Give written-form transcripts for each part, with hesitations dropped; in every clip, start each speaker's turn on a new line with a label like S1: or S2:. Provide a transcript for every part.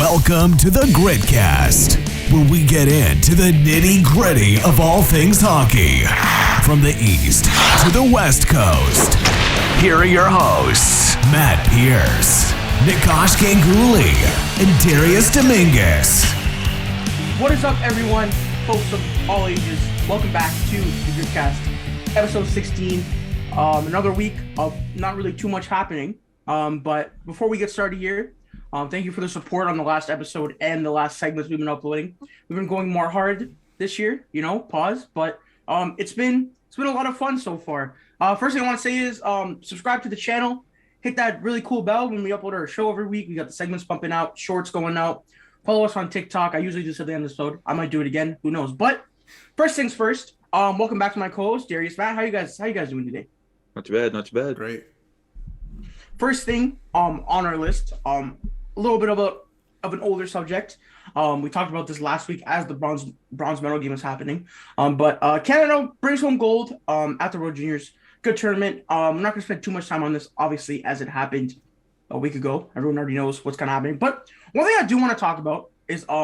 S1: Welcome to the Gritcast, where we get into the nitty-gritty of all things hockey. From the East to the West Coast. Here are your hosts, Matt Pierce, Nikosh Ganguly, and Darius Dominguez.
S2: What is up, everyone? Folks of all ages, welcome back to the Gritcast, episode 16. Another week of not really too much happening. But before we get started here, thank you for the support on the last episode and the last segments we've been uploading. We've been going more hard this year, but it's been a lot of fun so far. First thing I want to say is subscribe to the channel, hit that really cool bell when we upload our show every week. We got the segments pumping out, shorts going out. Follow us on TikTok. I usually do this at the end of the episode. I might do it again. Who knows? But first things first. Welcome back to my co-host Darius. Matt, how you guys doing today?
S3: Not too bad.
S4: Great.
S2: First thing on our list, a little bit of an older subject. We talked about this last week as the bronze medal game was happening. But Canada brings home gold at the World Juniors. Good tournament. I'm not going to spend too much time on this, obviously, as it happened a week ago. Everyone already knows what's kind of happening. But one thing I do want to talk about is I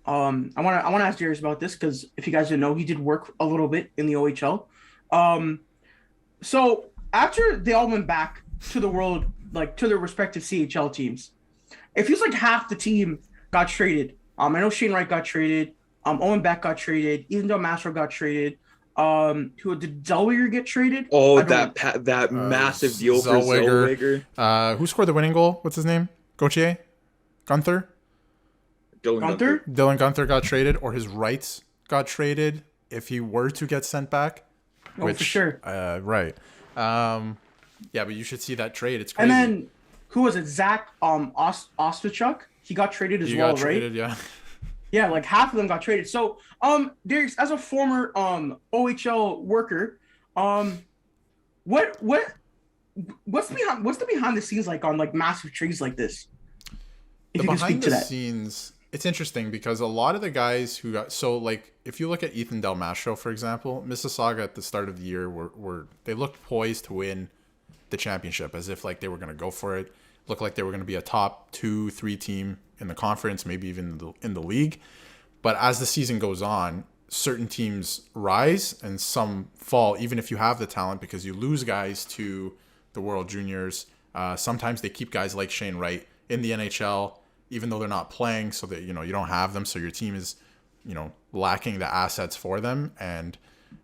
S2: want to ask Darius about this, because if you guys didn't know, he did work a little bit in the OHL. So after they all went back to the world, like to their respective CHL teams, it feels like half the team got traded. I know Shane Wright got traded. Owen Beck got traded. Even though Mastro got traded. Who did Zellweger get traded?
S3: Oh, that massive deal for Zellweger.
S4: Who scored the winning goal? What's his name? Gauthier? Gunther? Dylan Gunther got traded, or his rights got traded if he were to get sent back.
S2: For sure.
S4: Right. Yeah, but you should see that trade. It's crazy.
S2: And then, who was it? Zach Ostachuk? He got traded as well, right?
S4: Traded, yeah.
S2: Yeah, like half of them got traded. So, Darius, as a former OHL worker, what's the behind the scenes like on like massive trades like this? If you can speak to that.
S4: Scenes, it's interesting because a lot of the guys who got if you look at Ethan Del Mastro, for example, Mississauga at the start of the year they looked poised to win the championship, as if like they were going to go for it. Looked like they were going to be a top 2-3 team in the conference, maybe even in the league. But as the season goes on, certain teams rise and some fall, even if you have the talent, because you lose guys to the World Juniors. Sometimes they keep guys like Shane Wright in the NHL, even though they're not playing, so that you don't have them, so your team is lacking the assets for them, and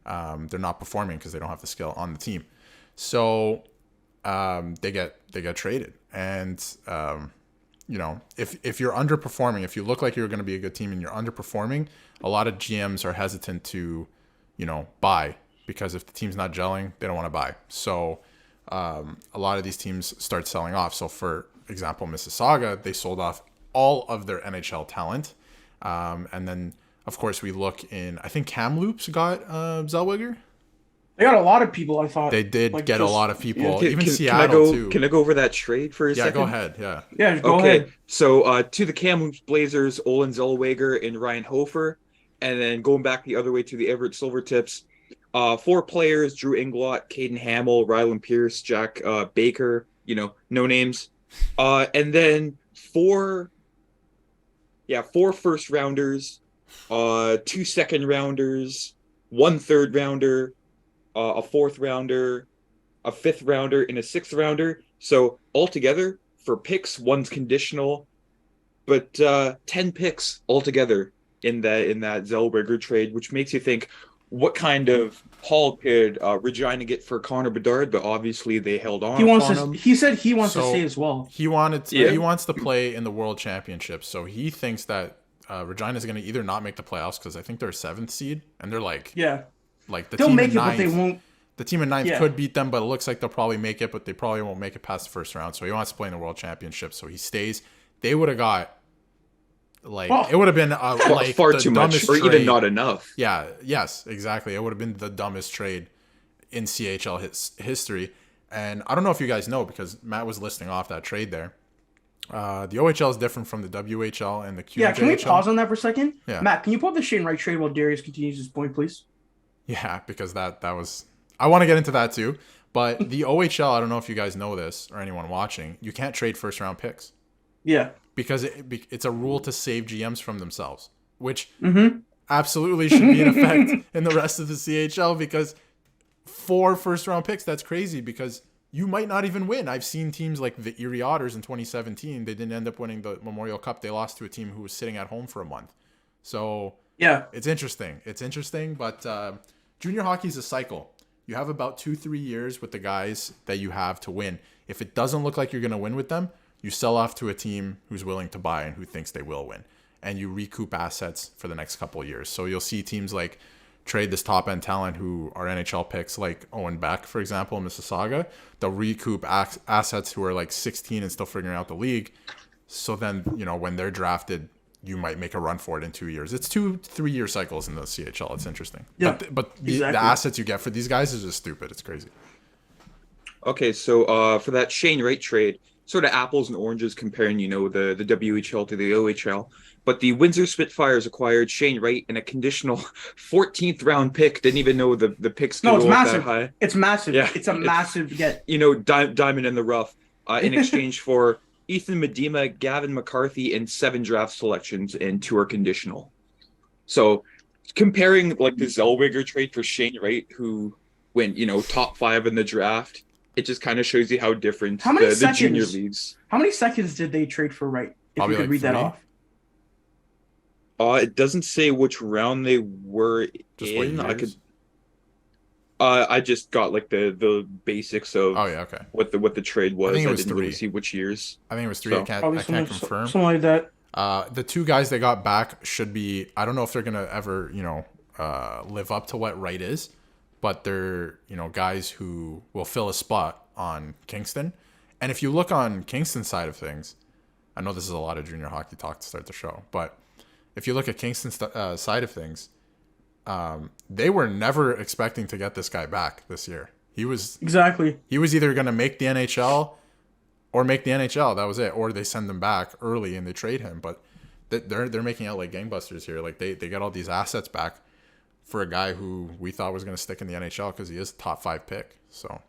S4: they're not performing because they don't have the skill on the team. So they get traded, and if you're underperforming, if you look like you're going to be a good team and you're underperforming, a lot of GMs are hesitant to buy, because if the team's not gelling, they don't want to buy. So a lot of these teams start selling off. So for example, Mississauga, they sold off all of their NHL talent, and then of course we look in, I think Kamloops got Zellweger.
S2: They got a lot of people, I thought.
S4: They did get a lot of people.
S3: Yeah,
S4: even Seattle, too.
S3: Can I go over that trade for a second?
S4: Yeah, go ahead.
S2: Yeah, go ahead.
S3: So to the Kamloops Blazers, Olin Zellweger and Ryan Hofer. And then going back the other way to the Everett Silvertips, 4 players: Drew Inglot, Caden Hamill, Rylan Pierce, Jack Baker, no names. And then 4 first rounders, 2 second rounders, 1 third rounder, a 4th rounder, a 5th rounder, and a 6th rounder. So altogether, for picks, 1's conditional, but 10 picks altogether in that Zellweger trade, which makes you think, what kind of haul could Regina get for Connor Bedard? But obviously they held on.
S2: He said he wants to stay as well.
S4: He wants to play in the World Championship, so he thinks that Regina is going to either not make the playoffs, because I think they're 7th seed, and they're like the
S2: they'll
S4: team
S2: make
S4: in
S2: it,
S4: ninth,
S2: but they won't.
S4: The team in 9th could beat them, but it looks like they'll probably make it, but they probably won't make it past the first round. So he wants to play in the World Championship, so he stays. They would have got it would have been
S3: far too much, or even not enough.
S4: Yeah, yes, exactly. It would have been the dumbest trade in CHL history. And I don't know if you guys know, because Matt was listing off that trade there. The OHL is different from the WHL and the QJHL.
S2: Yeah, can we pause on that for a second?
S4: Yeah.
S2: Matt, can you pull up the Shane Wright trade while Darius continues his point, please?
S4: Yeah, because that was... I want to get into that too. But the OHL, I don't know if you guys know this or anyone watching, you can't trade first-round picks.
S2: Yeah.
S4: because it's a rule to save GMs from themselves, which
S2: Mm-hmm.
S4: absolutely should be in effect in the rest of the CHL, because 4 first-round picks, that's crazy, because you might not even win. I've seen teams like the Erie Otters in 2017. They didn't end up winning the Memorial Cup. They lost to a team who was sitting at home for a month. So
S2: Yeah.
S4: it's interesting. But junior hockey is a cycle. You have about 2-3 years with the guys that you have to win. If it doesn't look like you're going to win with them, you sell off to a team who's willing to buy and who thinks they will win. And you recoup assets for the next couple of years. So you'll see teams like trade this top-end talent who are NHL picks, like Owen Beck, for example, in Mississauga. They'll recoup assets who are like 16 and still figuring out the league. So then, when they're drafted, you might make a run for it in 2 years. It's 2-3 year cycles in the CHL. It's interesting.
S2: Yeah,
S4: But the
S2: exactly.
S4: assets you get for these guys is just stupid. It's crazy.
S3: Okay, so for that Shane Wright trade, sort of apples and oranges comparing, the WHL to the OHL. But the Windsor Spitfires acquired Shane Wright in a conditional 14th round pick. Didn't even know the picks could
S2: No, it's
S3: go up
S2: massive.
S3: that high.
S2: It's massive.
S3: Yeah,
S2: It's a massive get.
S3: Diamond in the rough. In exchange for Ethan Medema, Gavin McCarthy, and 7 draft selections, and 2 are conditional. So comparing like the Zellweger trade for Shane Wright, who went, top 5 in the draft, it just kind of shows you how different
S2: How many
S3: the junior
S2: seconds?
S3: leagues.
S2: How many seconds did they trade for Wright? If
S4: Probably
S2: you could
S4: like
S2: read that
S4: 3.
S2: off.
S3: It doesn't say which round they were
S4: Just what
S3: in. I
S4: years?
S3: could. I just got like the basics of
S4: Oh, yeah, okay.
S3: what the trade was.
S4: I think it was
S3: didn't really
S4: 3.
S3: see which years.
S4: I think it was 3.
S3: So-
S4: I
S2: Probably
S4: can't confirm.
S2: something like that.
S4: The 2 guys they got back should be, I don't know if they're going to ever, live up to what Wright is, but they're, guys who will fill a spot on Kingston. And if you look on Kingston's side of things, I know this is a lot of junior hockey talk to start the show, but if you look at Kingston's side of things, they were never expecting to get this guy back this year. He was
S2: Exactly.
S4: either going to make the NHL or make the NHL. That was it. Or they send him back early and they trade him. But they're making out like gangbusters here. Like they get all these assets back for a guy who we thought was going to stick in the NHL because he is a top 5 pick. So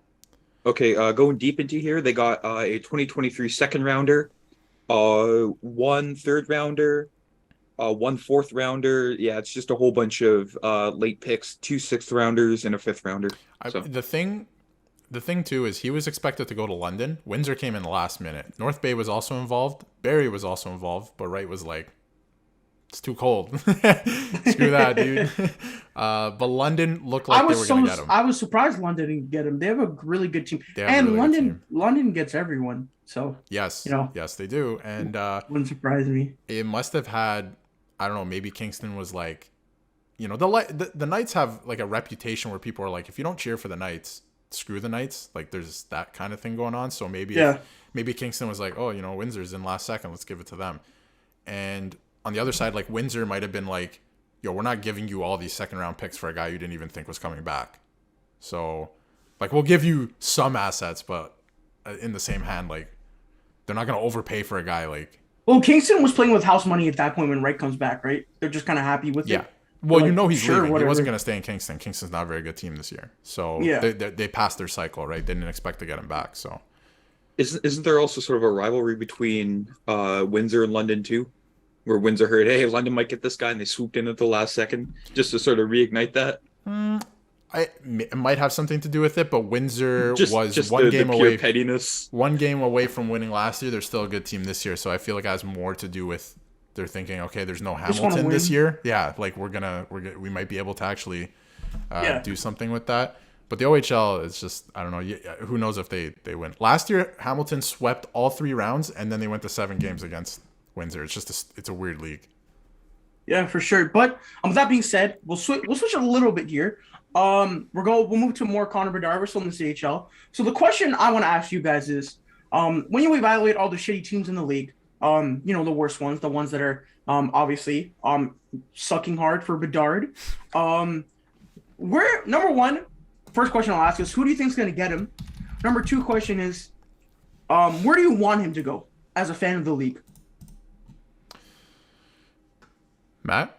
S3: Okay, going deep into here, they got a 2023 second rounder, 1 third rounder, 1 fourth rounder. Yeah, it's just a whole bunch of late picks, 2 sixth rounders, and a 5th rounder. So.
S4: The thing too is he was expected to go to London. Windsor came in the last minute. North Bay was also involved. Barrie was also involved, but Wright was like, it's too cold. Screw that, dude. But London looked like they were going to get him.
S2: I was surprised London didn't get him. They have a really good team,
S4: They have a
S2: and
S4: really good team.
S2: London gets everyone. So
S4: Yes, yes, they do. And
S2: wouldn't surprise me.
S4: it must have had, I don't know, maybe Kingston was like, the Knights have like a reputation where people are like, if you don't cheer for the Knights, screw the Knights. Like there's that kind of thing going on. So maybe maybe Kingston was like, oh, Windsor's in last second, let's give it to them. And on the other side, like Windsor might have been like, yo, we're not giving you all these second round picks for a guy you didn't even think was coming back. So like we'll give you some assets, but in the same hand, like they're not going to overpay for a guy like.
S2: Well, Kingston was playing with house money at that point when Wright comes back, right? They're just kind of happy with it.
S4: Well,
S2: Like,
S4: he's
S2: sure,
S4: leaving.
S2: whatever.
S4: He wasn't going to stay in Kingston. Kingston's not a very good team this year. So they passed their cycle, right? They didn't expect to get him back. So
S3: Isn't there also sort of a rivalry between Windsor and London too? Where Windsor heard, hey, London might get this guy, and they swooped in at the last second just to sort of reignite that.
S4: it might have something to do with it, but Windsor
S3: Just
S4: one
S3: the
S4: game
S3: pure
S4: away.
S3: pettiness.
S4: One game away from winning last year. They're still a good team this year, so I feel like it has more to do with they're thinking, okay, there's no
S2: Just wanna
S4: Hamilton this
S2: win.
S4: year. Yeah, like we might be able to actually do something with that. But the OHL is just, I don't know. Who knows if they win? Last year, Hamilton swept all 3 rounds, and then they went to 7 games against Windsor. It's just it's a weird league.
S2: Yeah, for sure. But with that being said, we'll switch a little bit here. We'll move to more Connor Bedard. We're still in the CHL. So the question I want to ask you guys is, when you evaluate all the shitty teams in the league, the worst ones, the ones that are obviously sucking hard for Bedard. Where number one, first question I'll ask is, who do you think is going to get him? Number 2 question is, where do you want him to go as a fan of the league?
S4: Matt?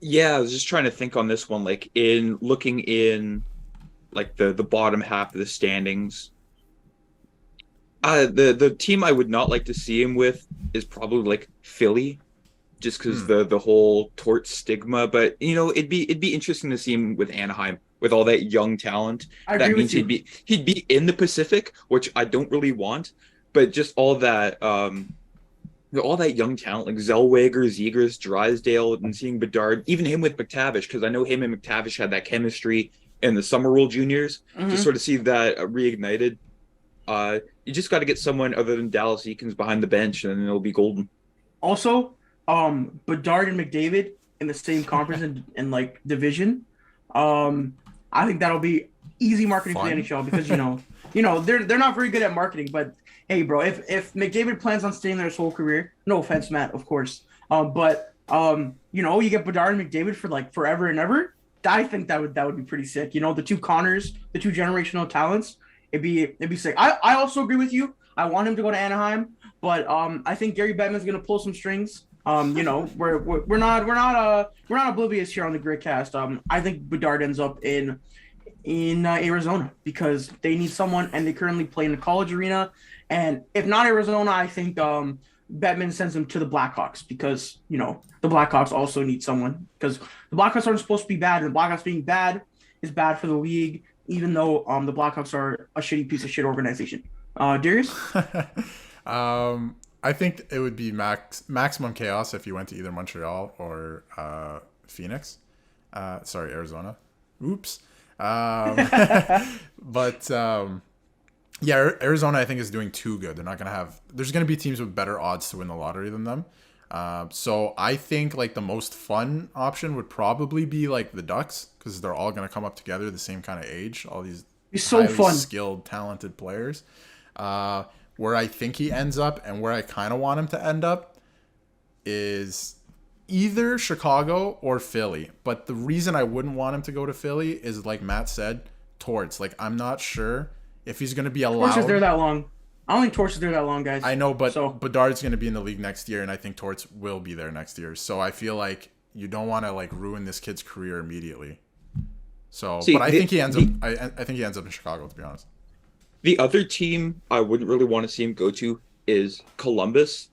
S3: Yeah, I was just trying to think on this one, like in looking in like the bottom half of the standings. The team I would not like to see him with is probably like Philly, just because the whole Torts stigma. But it'd be interesting to see him with Anaheim with all that young talent.
S2: I
S3: That
S2: agree
S3: means
S2: with you.
S3: he'd be in the Pacific, which I don't really want. But just all that young talent like Zellweger, Zegers, Drysdale, and seeing Bedard, even him with McTavish, because I know him and McTavish had that chemistry in the Summer World Juniors. To sort of see that reignited. You just got to get someone other than Dallas Eakins behind the bench, and it'll be golden.
S2: Also, Bedard and McDavid in the same conference and like division. I think that'll be easy marketing for the NHL because they're not very good at marketing. But hey, bro, if McDavid plans on staying there his whole career, no offense, Matt, of course. But you get Bedard and McDavid for like forever and ever. I think that would be pretty sick. The two Connors, the two generational talents. It'd be sick. I also agree with you. I want him to go to Anaheim, but I think Gary Bettman's gonna pull some strings. We're not oblivious here on the Gritcast. I think Bedard ends up in Arizona because they need someone, and they currently play in the college arena. And if not Arizona, I think Bettman sends him to the Blackhawks because the Blackhawks also need someone because the Blackhawks aren't supposed to be bad, and the Blackhawks being bad is bad for the league. Even though the Blackhawks are a shitty piece of shit organization. Darius?
S4: I think it would be maximum chaos if you went to either Montreal or Phoenix. Arizona. Oops. But Arizona I think is doing too good. They're not going to have... There's going to be teams with better odds to win the lottery than them. So I think like the most fun option would probably be like the Ducks because they're all going to come up together the same kind of age, all these highly skilled, talented players. Where I think he ends up and where I kind of want him to end up is either Chicago or Philly. But the reason I wouldn't want him to go to Philly is like Matt said, Torts. Like I'm not sure if he's going to be allowed.
S2: Torts is there that long. I don't think Torts is there that long, guys.
S4: I know, but Bedard's going to be in the league next year, and I think Torts will be there next year. So I feel like you don't want to like ruin this kid's career immediately. So, but I think he ends up. I think he ends up in Chicago, to be honest.
S3: The other team I wouldn't really want to see him go to is Columbus,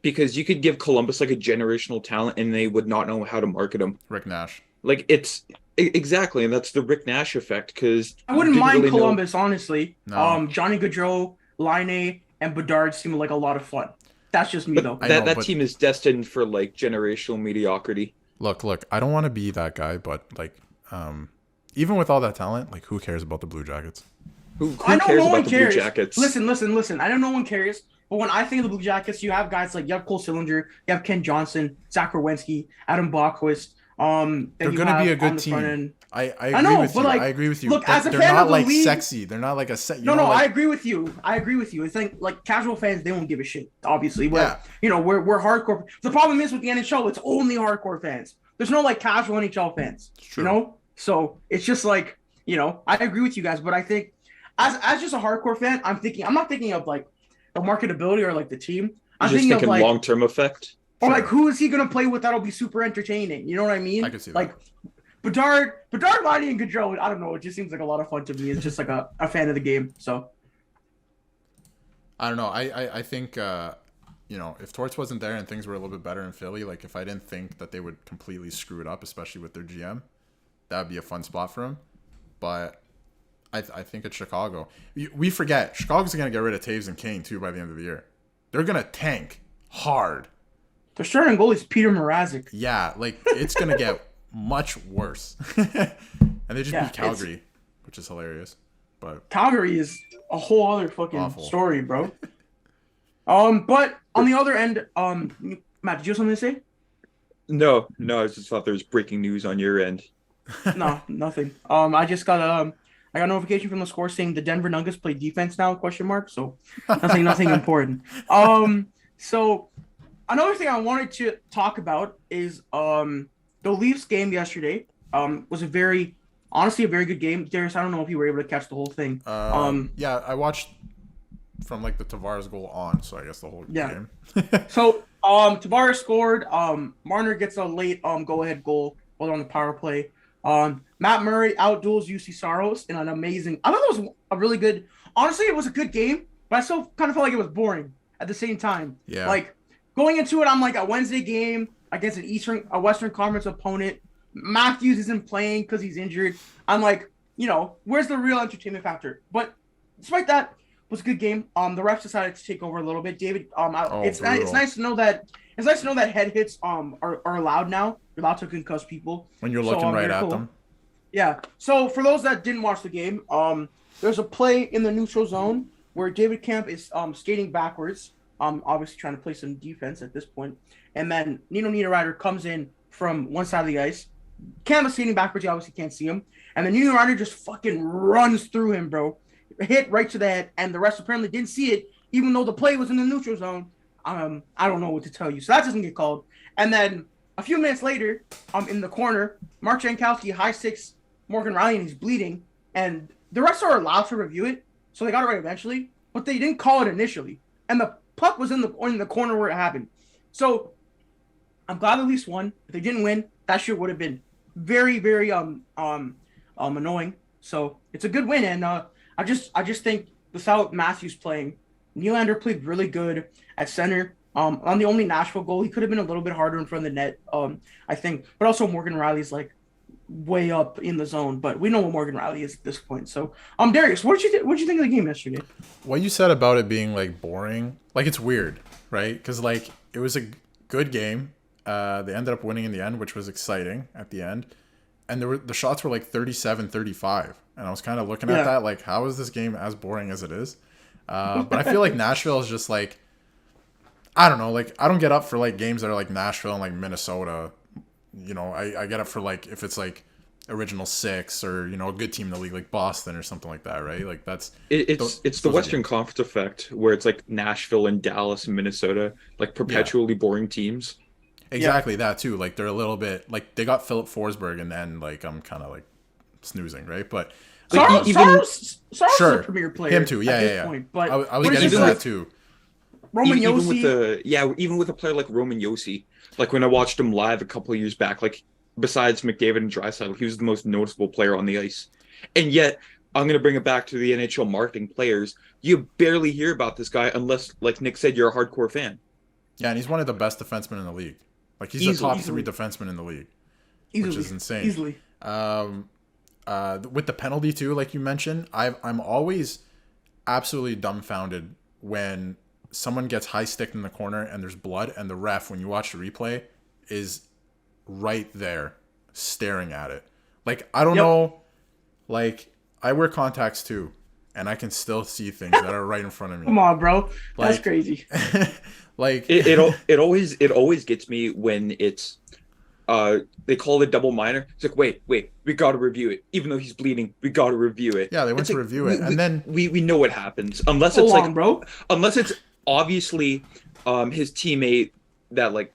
S3: because you could give Columbus like a generational talent, and they would not know how to market him.
S4: Rick Nash.
S3: Like it's exactly, and that's the Rick Nash effect. Because
S2: I wouldn't mind Columbus, honestly.
S3: No.
S2: Johnny Gaudreau, Laine, and Bedard seem like a lot of fun. That's just me, though.
S3: That team is destined for like generational mediocrity.
S4: Look, I don't want to be that guy, but like, even with all that talent, like, who cares about the Blue Jackets?
S3: Who cares about the Blue Jackets?
S2: Listen. I know no one cares, but when I think of the Blue Jackets, you have guys like Cole Sillinger, you have Ken Johnson, Zach Werenski, Adam Bockwist.
S4: They're gonna be a good team. I agree with you.
S2: Look, as a
S4: they're
S2: fan
S4: not
S2: of the
S4: like
S2: league,
S4: sexy. They're not like a set.
S2: I agree with you. It's like casual fans, they won't give a shit. Obviously, we're hardcore. The problem is with the NHL, it's only hardcore fans. There's no like casual NHL fans.
S4: It's true.
S2: So it's just like I agree with you guys, but I think as just a hardcore fan, I'm not thinking of like the marketability or like the team. I'm
S3: thinking
S2: of like
S3: long-term effect.
S2: Or like who is he gonna play with that'll be super entertaining? You know what I mean?
S4: I can see that.
S2: Like Bedard, Laine, and Gaudreau. I don't know. It just seems like a lot of fun to me. It's just like a fan of the game. So
S4: I don't know. I think if Torts wasn't there and things were a little bit better in Philly, like if I didn't think that they would completely screw it up, especially with their GM, that would be a fun spot for him. But I think it's Chicago. We forget Chicago's gonna get rid of Taves and Kane too by the end of the year. They're gonna tank hard.
S2: Their starting goalie is Peter Mrazek.
S4: Yeah, like it's gonna get much worse. And they just beat Calgary, which is hilarious. But
S2: Calgary is a whole other fucking story, bro. But on the other end, Matt, did you have something to say?
S3: No, I just thought there was breaking news on your end.
S2: No, nothing. I just got I got a notification from the score saying the Denver Nuggets play defense now? ? So nothing important. So another thing I wanted to talk about is the Leafs game yesterday. Was honestly a very good game. Darius, I don't know if you were able to catch the whole thing.
S4: Yeah, I watched from like the Tavares goal on, so I guess the whole game.
S2: So Tavares scored. Marner gets a late go-ahead goal while on the power play. Matt Murray outduels UC Saros in an amazing. I thought it was a really good. Honestly, it was a good game, but I still kind of felt like it was boring at the same time.
S4: Yeah.
S2: Like going into it, I'm like a Wednesday game against a Western Conference opponent. Matthews isn't playing because he's injured. I'm like, where's the real entertainment factor? But despite that, it was a good game. The refs decided to take over a little bit. David, it's nice to know that head hits are allowed now. You're allowed to concuss people
S4: when you're looking right at them.
S2: Yeah. So for those that didn't watch the game, there's a play in the neutral zone where David Camp is skating backwards, obviously trying to play some defense at this point, and then Nino Niederreiter comes in from one side of the ice. Camp is skating backwards, you obviously can't see him, and then Niederreiter just fucking runs through him, bro. Hit right to the head, and the rest apparently didn't see it, even though the play was in the neutral zone. I don't know what to tell you, so that doesn't get called. And then a few minutes later, in the corner, Mark Jankowski high six Morgan Riley, and he's bleeding, and the refs are allowed to review it, so they got it right eventually, but they didn't call it initially, and the puck was in the corner where it happened. So I'm glad at least won. If they didn't win, that shit would have been very, very annoying. So it's a good win, and I just think without Matthews playing, Nylander played really good at center. On the only Nashville goal, he could have been a little bit harder in front of the net, I think. But also Morgan Riley's like way up in the zone, but we know what Morgan Riley is at this point. So, Darius, what'd you think of the game yesterday?
S4: What you said about it being like boring, like it's weird, right? Because like it was a good game. They ended up winning in the end, which was exciting at the end. And the shots were like 37-35. And I was kind of looking at that like, how is this game as boring as it is? But I feel like Nashville is just like, I don't know, like I don't get up for like games that are like Nashville and like Minnesota. I get up for like if it's like original six or a good team in the league like Boston or something like that, right? Like
S3: it's the Western Conference effect where it's like Nashville and Dallas and Minnesota, like perpetually boring teams.
S4: Exactly, that too. Like they're a little bit like they got Philip Forsberg, and then like I'm kind of like snoozing, right? But
S2: like, Saros
S4: sure,
S2: is a premier player.
S4: Him too, yeah.
S2: Point, but
S4: I was getting to that too.
S2: Roman Josi,
S3: even with a player like Roman Josi, like when I watched him live a couple of years back, like besides McDavid and Draisaitl, he was the most noticeable player on the ice. And yet, I'm going to bring it back to the NHL marketing players. You barely hear about this guy unless, like Nick said, you're a hardcore fan.
S4: Yeah, and he's one of the best defensemen in the league. Like he's the top three defenseman in the league, which is insane.
S2: Easily.
S4: With the penalty too, like you mentioned, I'm always absolutely dumbfounded when someone gets high sticked in the corner and there's blood, and the ref, when you watch the replay, is right there staring at it. Like I don't know, like I wear contacts too, and I can still see things that are right in front of me.
S2: Come on, bro, that's crazy.
S4: Like
S3: it always gets me when it's they call it double minor. It's like wait, we got to review it, even though he's bleeding. We got to review it.
S4: Yeah, they went to review it, and then
S3: we know what happens unless it's unless it's obviously his teammate that like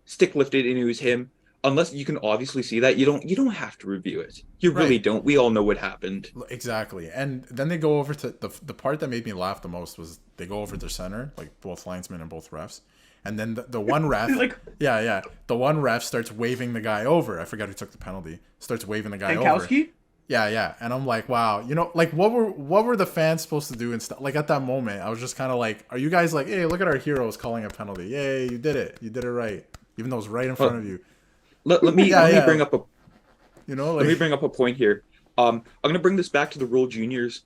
S3: stick lifted and it was him. Unless you can obviously see that, you don't have to review it. You really don't. We all know what happened.
S4: Exactly. And then they go over to the part that made me laugh the most was they go over to center, like both linesmen and both refs. And then the one ref, the one ref starts waving the guy over. I forgot who took the penalty. Starts waving the guy over. Yeah. And I'm like, wow, like what were the fans supposed to do and stuff? Like at that moment, I was just kind of like, are you guys like, hey, look at our heroes calling a penalty. Yay, you did it right, even though it was right in front of you.
S3: Let me bring up let me bring up a point here. I'm gonna bring this back to the World Juniors,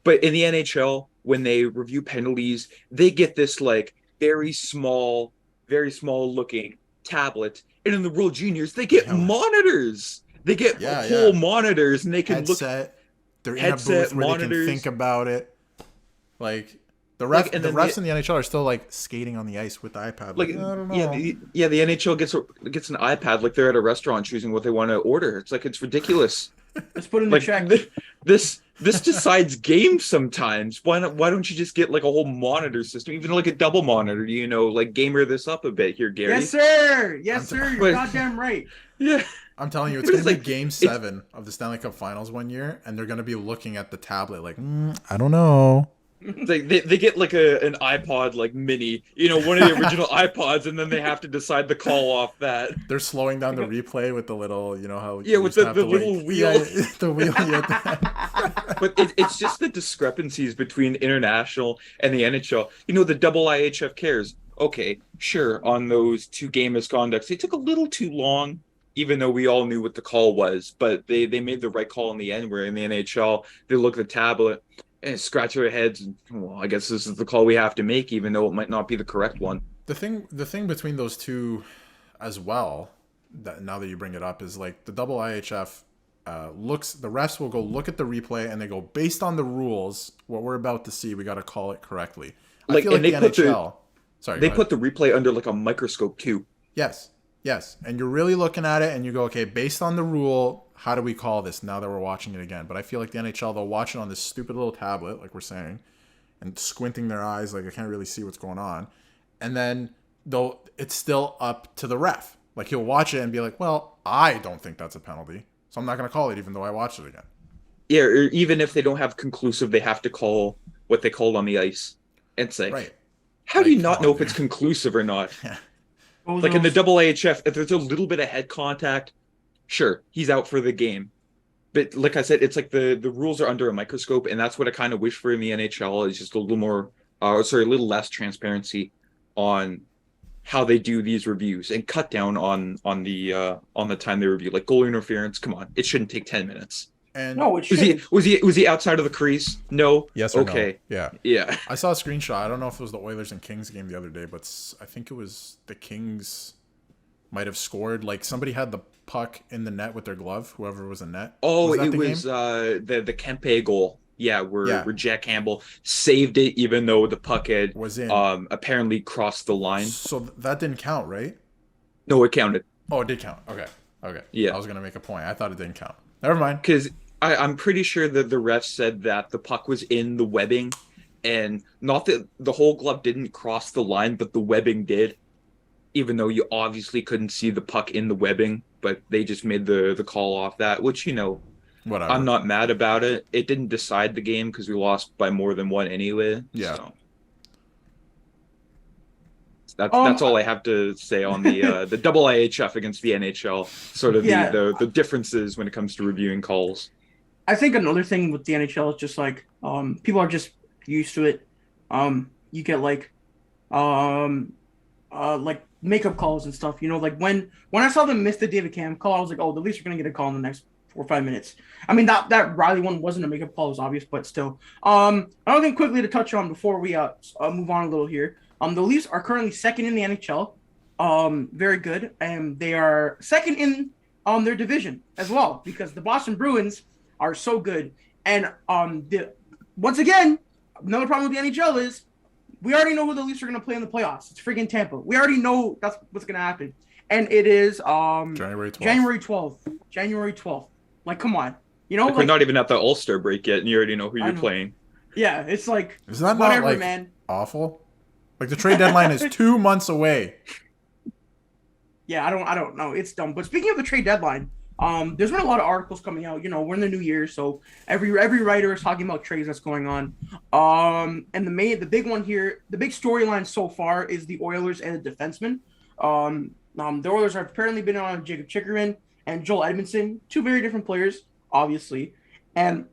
S3: but in the NHL, when they review penalties, they get this like very small looking tablet, and in the World Juniors, they get monitors. They get whole monitors, and they can look.
S4: They're in a booth where they can think about it. Like the refs in the NHL are still like skating on the ice with the iPad. Like I don't know.
S3: The NHL gets an iPad like they're at a restaurant choosing what they want to order. It's like it's ridiculous.
S2: Let's put in the check.
S3: This decides games sometimes. Why don't you just get like a whole monitor system, even like a double monitor? Like gamer this up a bit here, Gary.
S2: Yes, sir. You're goddamn right.
S3: Yeah.
S4: I'm telling you, it's going to be Game 7 of the Stanley Cup Finals one year, and they're going to be looking at the tablet like, I don't know.
S3: They get like an iPod like mini, one of the original iPods, and then they have to decide the call off that.
S4: They're slowing down the replay with the little, how
S3: Yeah,
S4: you
S3: with
S4: used to
S3: the
S4: have to
S3: little
S4: wait.
S3: wheel.
S4: Yeah, the wheel. Yeah.
S3: But it's just the discrepancies between international and the NHL. The double IHF cares. Okay, sure, on those 2 game misconducts, they took a little too long, even though we all knew what the call was. But they made the right call in the end, where in the NHL, they look at the tablet and scratch their heads. And, well, I guess this is the call we have to make, even though it might not be the correct one.
S4: The thing between those two as well, that now that you bring it up, is like the double IHF the refs will go look at the replay and they go, based on the rules, what we're about to see, we got to call it correctly. I feel like the NHL.
S3: They put the replay under like a microscope too.
S4: Yes. And you're really looking at it and you go, okay, based on the rule, how do we call this now that we're watching it again? But I feel like the NHL, they'll watch it on this stupid little tablet, like we're saying, and squinting their eyes like I can't really see what's going on. And then it's still up to the ref. Like he'll watch it and be like, well, I don't think that's a penalty, so I'm not going to call it even though I watched it again.
S3: Yeah, or even if they don't have conclusive, they have to call what they called on the ice and say,
S4: right.
S3: How do you not know if it's conclusive or not? Like in the double AHF, if there's a little bit of head contact, sure, he's out for the game. But like I said, it's like the rules are under a microscope, and that's what I kind of wish for in the NHL, is just a little more, a little less transparency on how they do these reviews and cut down on the time they review. Like goal interference, come on, it shouldn't take 10 minutes.
S4: And
S2: no, it shouldn't.
S3: Was he outside of the crease? No.
S4: Yes or
S3: okay.
S4: No.
S3: Yeah.
S4: I saw a screenshot. I don't know if it was the Oilers and Kings game the other day, but I think it was the Kings might have scored. Like somebody had the puck in the net with their glove, whoever was in net.
S3: Oh, it was the Kempe goal. Yeah, where Jack Campbell saved it even though the puck was in apparently crossed the line.
S4: So that didn't count, right?
S3: No, it counted.
S4: Oh, it did count. Okay.
S3: Yeah.
S4: I was gonna make a point. I thought it didn't count. Never mind.
S3: Because I'm pretty sure that the ref said that the puck was in the webbing, and not that the whole glove didn't cross the line, but the webbing did, even though you obviously couldn't see the puck in the webbing, but they just made the call off that, which,
S4: whatever.
S3: I'm not mad about it. It didn't decide the game because we lost by more than one anyway.
S4: Yeah.
S3: So. That's all I have to say on the double IHF against the NHL, sort of the differences when it comes to reviewing calls.
S2: I think another thing with the NHL is just like people are just used to it. You get like makeup calls and stuff. Like when I saw them miss the David Cam call, I was like, oh, at least you're gonna get a call in the next 4 or 5 minutes. I mean that Riley one wasn't a makeup call, it was obvious, but still. Another thing quickly to touch on before we move on a little here. The Leafs are currently second in the NHL. Very good, and they are second in their division as well, because the Boston Bruins are so good. And once again, another problem with the NHL is we already know who the Leafs are going to play in the playoffs. It's freaking Tampa. We already know that's what's going to happen, and it is January 12th. Like, come on,
S3: like we're not even at the All-Star break yet, and you already know who you're playing.
S2: Yeah, it's like
S4: is that
S2: whatever,
S4: not like
S2: man.
S4: Awful? Like the trade deadline is 2 months away.
S2: Yeah, I don't know. It's dumb. But speaking of the trade deadline, there's been a lot of articles coming out. We're in the new year, so every writer is talking about trades that's going on. And the big one here, the big storyline so far is the Oilers and the defenseman. The Oilers have apparently been on Jacob Chikrin and Joel Edmondson, 2 very different players, obviously. And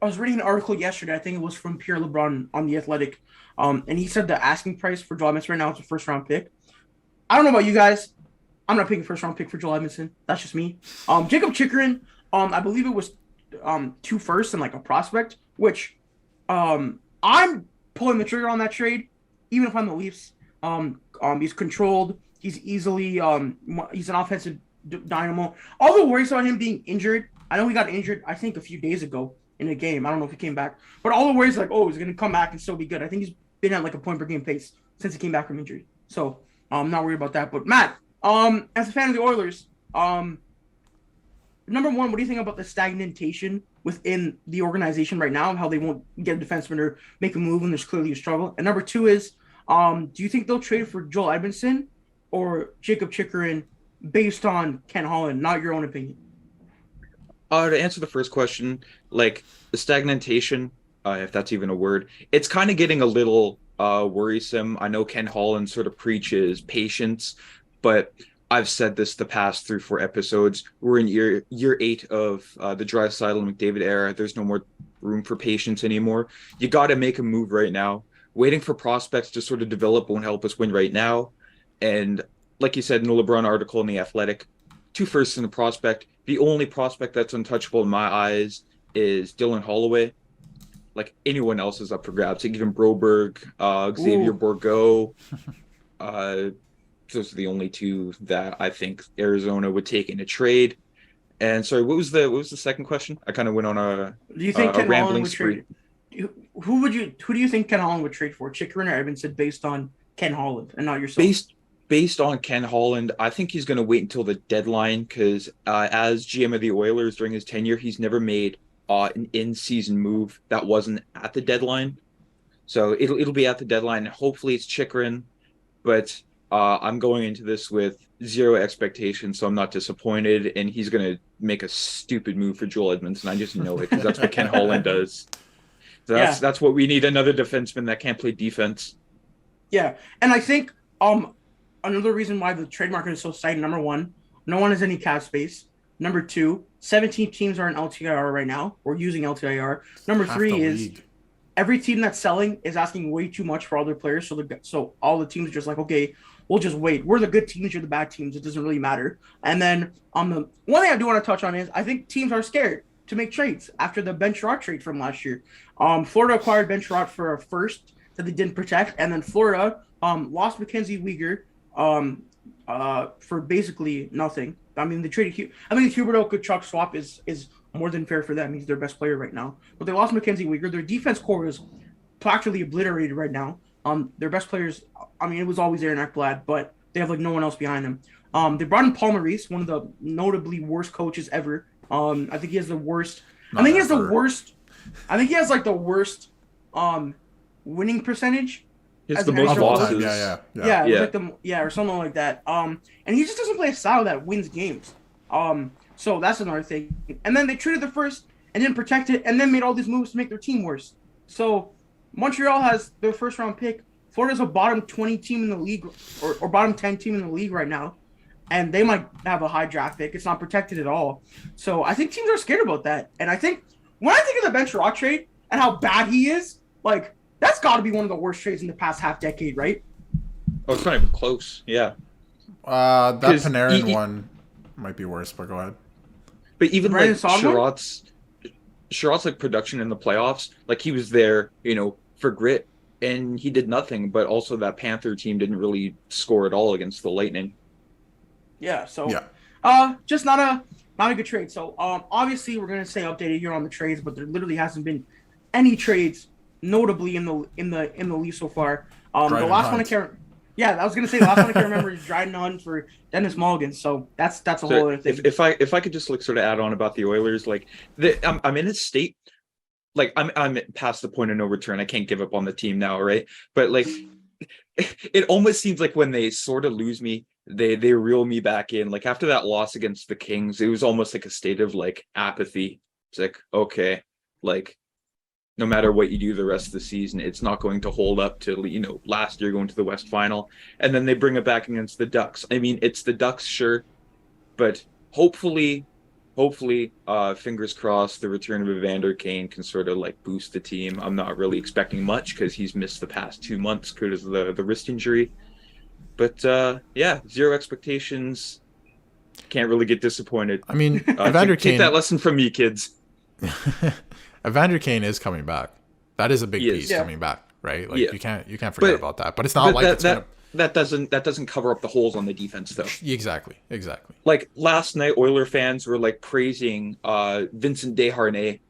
S2: I was reading an article yesterday. I think it was from Pierre LeBrun on The Athletic. And he said the asking price for Joel Edmondson right now is a first-round pick. I don't know about you guys. I'm not picking first-round pick for Joel Edmondson. That's just me. Jacob Chikrin, I believe it was 2 firsts and like a prospect, which I'm pulling the trigger on that trade, even if I'm the Leafs. He's controlled. He's easily he's an offensive dynamo. All the worries about him being injured. I know he got injured, I think, a few days ago in a game. I don't know if he came back. But all the worries like, oh, he's going to come back and still be good. I think he's been at like a point per game pace since he came back from injury. So I'm not worried about that. But Matt, as a fan of the Oilers, number one, what do you think about the stagnation within the organization right now, how they won't get a defenseman or make a move when there's clearly a struggle? And number two is, do you think they'll trade for Joel Edmondson or Jacob Chikrin based on Ken Holland, not your own opinion?
S3: To answer the first question, like the stagnation, if that's even a word. It's kind of getting a little worrisome. I know Ken Holland sort of preaches patience, but I've said this the past 3-4 episodes. We're in year 8 of the Draisaitl and McDavid era. There's no more room for patience anymore. You got to make a move right now. Waiting for prospects to sort of develop won't help us win right now. And like you said in the LeBron article in The Athletic, 2 firsts in the prospect. The only prospect that's untouchable in my eyes is Dylan Holloway. Like, anyone else is up for grabs. Like even Broberg, Xavier Bourgault. Those are the only 2 that I think Arizona would take in a trade. And sorry, what was the second question? I kind of went on a
S2: Do you think Ken
S3: rambling
S2: Holland would
S3: spree.
S2: trade? Who do you think Ken Holland would trade for? Chychrun or Edmondson based on Ken Holland and not yourself?
S3: Based on Ken Holland, I think he's going to wait until the deadline because as GM of the Oilers during his tenure, he's never made an in-season move that wasn't at the deadline. So it'll be at the deadline. Hopefully it's Chychrun, but I'm going into this with 0 expectations, so I'm not disappointed. And he's going to make a stupid move for Joel Edmondson. I just know it because that's what Ken Holland does. So that's what we need, another defenseman that can't play defense.
S2: Yeah, and I think another reason why the trade market is so exciting, number 1, no one has any cap space. Number 2, 17 teams are in LTIR right now. We're using LTIR. Number 3 is every team that's selling is asking way too much for all their players. So all the teams are just like, okay, we'll just wait. We're the good teams, you're the bad teams. It doesn't really matter. And then the one thing I do want to touch on is I think teams are scared to make trades after the Ben Sherratt trade from last year. Florida acquired Ben Sherratt for a first that they didn't protect, and then Florida lost Mackenzie Weegar for basically nothing. I mean, they traded. I think the Huberdeau Tkachuk swap is more than fair for them. He's their best player right now. But they lost Mackenzie Weegar. Their defense core is practically obliterated right now. Their best players, I mean, it was always Aaron Ekblad, but they have like no one else behind them. They brought in Paul Maurice, one of the notably worst coaches ever. I think he has the worst. I think he has the worst winning percentage.
S3: It's the most losses.
S2: Yeah, or something like that. And he just doesn't play a style that wins games. So that's another thing. And then they traded the first and didn't protect it, and then made all these moves to make their team worse. So Montreal has their first round pick. Florida's a bottom 20 team in the league, or bottom 10 team in the league right now, and they might have a high draft pick. It's not protected at all. So I think teams are scared about that. And I think when I think of the Ben Sherratt trade and how bad he is, like, that's got to be one of the worst trades in the past half decade, right?
S3: Oh, it's not even close. Yeah.
S4: That Panarin one might be worse, but go ahead.
S3: But even like Sherratt's like production in the playoffs, like he was there, for grit, and he did nothing. But also that Panther team didn't really score at all against the Lightning.
S2: Yeah. So, just not a good trade. So, obviously we're gonna stay updated here on the trades, but there literally hasn't been any trades notably in the league so far. The last one I can't. Yeah, I was gonna say the last one I can remember is Dryden Hunt for Dennis Mulligan. So that's a whole other thing.
S3: If I could just like sort of add on about the Oilers, like I'm in a state, like I'm past the point of no return. I can't give up on the team now, right? But like, it almost seems like when they sort of lose me, they reel me back in. Like after that loss against the Kings, it was almost like a state of like apathy. It's like, okay, like, no matter what you do the rest of the season, it's not going to hold up to, last year going to the West Final. And then they bring it back against the Ducks. I mean, it's the Ducks, sure. But hopefully, fingers crossed, the return of Evander Kane can sort of like boost the team. I'm not really expecting much because he's missed the past 2 months because of the wrist injury. But 0 expectations. Can't really get disappointed.
S4: I mean, Evander Kane...
S3: Take that lesson from me, kids.
S4: Evander Kane is coming back. That is a big piece coming back, right? Like you can't forget about that. But it's not like
S3: that doesn't cover up the holes on the defense though.
S4: Exactly.
S3: Like last night, Oiler fans were like praising Vincent Desharnais,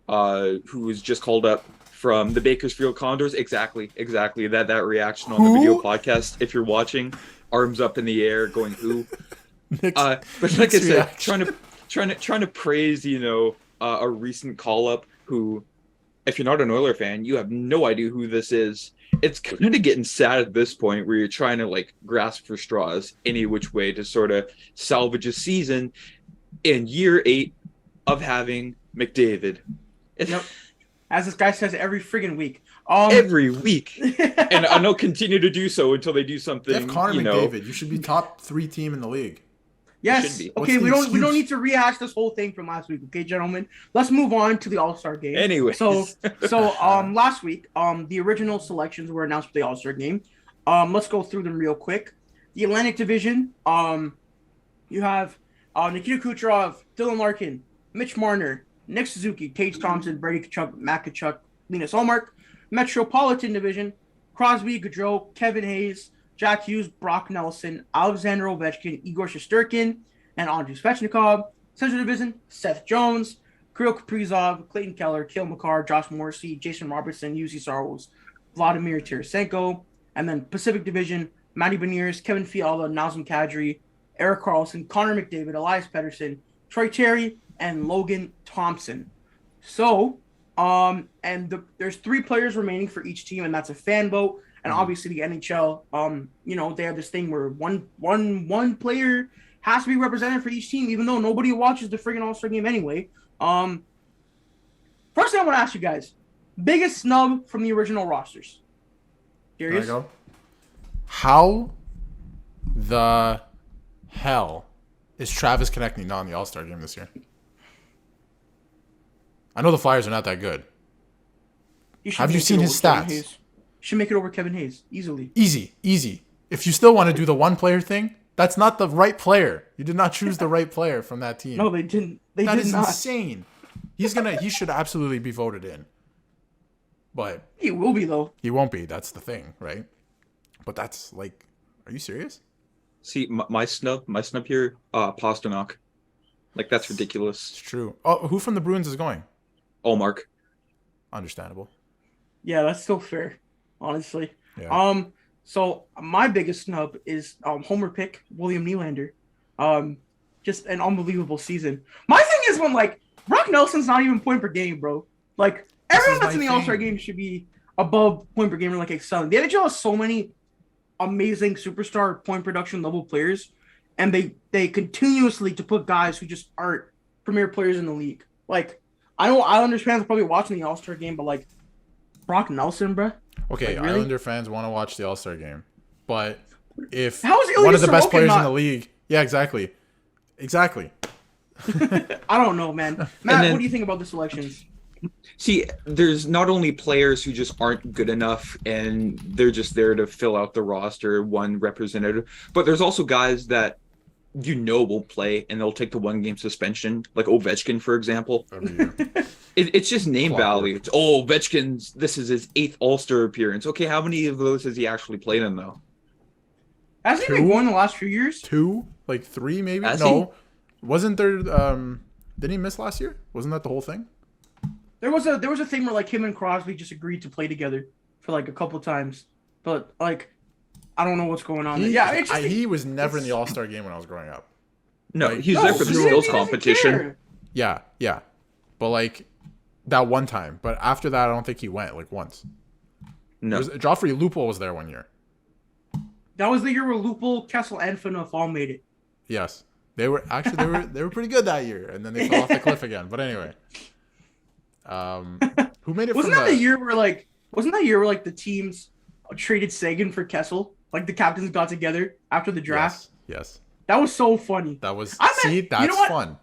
S3: who was just called up from the Bakersfield Condors. Exactly. That reaction on the video podcast. If you're watching, arms up in the air, going who? But like I said, trying to praise a recent call up who, if you're not an Oiler fan, you have no idea who this is. It's kind of getting sad at this point where you're trying to like grasp for straws any which way to sort of salvage a season in year 8 of having McDavid.
S2: Yep. as this guy says every friggin' week.
S3: Every week, and I know continue to do so until they do something.
S4: They have Connor McDavid. You should be top 3 team in the league.
S2: Yes. Okay, we don't need to rehash this whole thing from last week. Okay, gentlemen. Let's move on to the All-Star game.
S3: Anyway.
S2: So last week, the original selections were announced for the All-Star game. Let's go through them real quick. The Atlantic Division, you have Nikita Kucherov, Dylan Larkin, Mitch Marner, Nick Suzuki, Tage Thompson, Brady Tkachuk, Matt Tkachuk, Linus Ullmark. Metropolitan Division, Crosby, Gaudreau, Kevin Hayes, Jack Hughes, Brock Nelson, Alexander Ovechkin, Igor Shesterkin, and Andrei Svechnikov. Central Division, Seth Jones, Kirill Kaprizov, Clayton Keller, Cale Makar, Josh Morrissey, Jason Robertson, UC Saros, Vladimir Tarasenko. And then Pacific Division, Matty Beniers, Kevin Fiala, Nazem Kadri, Erik Karlsson, Connor McDavid, Elias Pettersson, Troy Terry, and Logan Thompson. So, there's 3 players remaining for each team, and that's a fan vote. And obviously the NHL, they have this thing where one player has to be represented for each team, even though nobody watches the friggin' All-Star game anyway. First thing I want to ask you guys, biggest snub from the original rosters. Darius?
S4: There you go. How the hell is Travis Konechny not in the All-Star game this year? I know the Flyers are not that good. Have you seen his stats?
S2: Should make it over Kevin Hayes easily.
S4: Easy. If you still want to do the one player thing, that's not the right player. You did not choose the right player from that team.
S2: No, they didn't.
S4: That is insane. He should absolutely be voted in. But
S2: he will be though.
S4: He won't be. That's the thing, right? But that's like, are you serious?
S3: See, my snub here, Pasternak. Like, that's ridiculous.
S4: It's true. Oh, who from the Bruins is going?
S3: Ullmark.
S4: Understandable.
S2: Yeah, that's still fair, honestly.
S4: Yeah.
S2: So my biggest snub is Homer pick, William Nylander. Just an unbelievable season. My thing is when, like, Brock Nelson's not even point per game, bro. Like, everyone that's in the All-Star game should be above point per game or, like, excelling. The NHL has so many amazing superstar point production level players, and they continuously to put guys who just aren't premier players in the league. Like, I know Islander fans are probably watching the All-Star game, but, like, Brock Nelson, bruh.
S4: Okay,
S2: like, really?
S4: Islander fans want to watch the All-Star game, but if
S2: How is
S4: one of the
S2: Ilya
S4: best
S2: Sorokin
S4: players
S2: not...
S4: in the league, yeah, exactly.
S2: I don't know, man. Matt, what do you think about the selections?
S3: See, there's not only players who just aren't good enough and they're just there to fill out the roster, one representative, but there's also guys that won't play and they'll take the 1-game suspension, like Ovechkin, for example. It's just name value. It's, Ovechkin's, this is his 8th All-Star appearance. Okay, how many of those has he actually played in, though?
S2: Hasn't he been going the last few years?
S4: 2? Like 3, maybe?
S3: Has
S4: no. Wasn't there, didn't he miss last year? Wasn't that the whole thing?
S2: There was a thing where, like, him and Crosby just agreed to play together for, like, a couple times. But, like, I don't know what's going on.
S4: He was never in the All-Star game when I was growing up.
S3: No, he was there for the skills competition.
S4: Yeah. But, like, that one time. But after that, I don't think he went, like, once.
S3: No.
S4: Joffrey Lupul was there one year.
S2: That was the year where Lupul, Kessel, and Phaneuf all made it.
S4: Yes. They were pretty good that year, and then they fell off the cliff again. But anyway. Who made it
S2: Wasn't that the year where the teams traded Sagan for Kessel? Like, the captains got together after the draft?
S4: Yes.
S2: That was so funny.
S4: That's
S2: you know what?
S4: fun.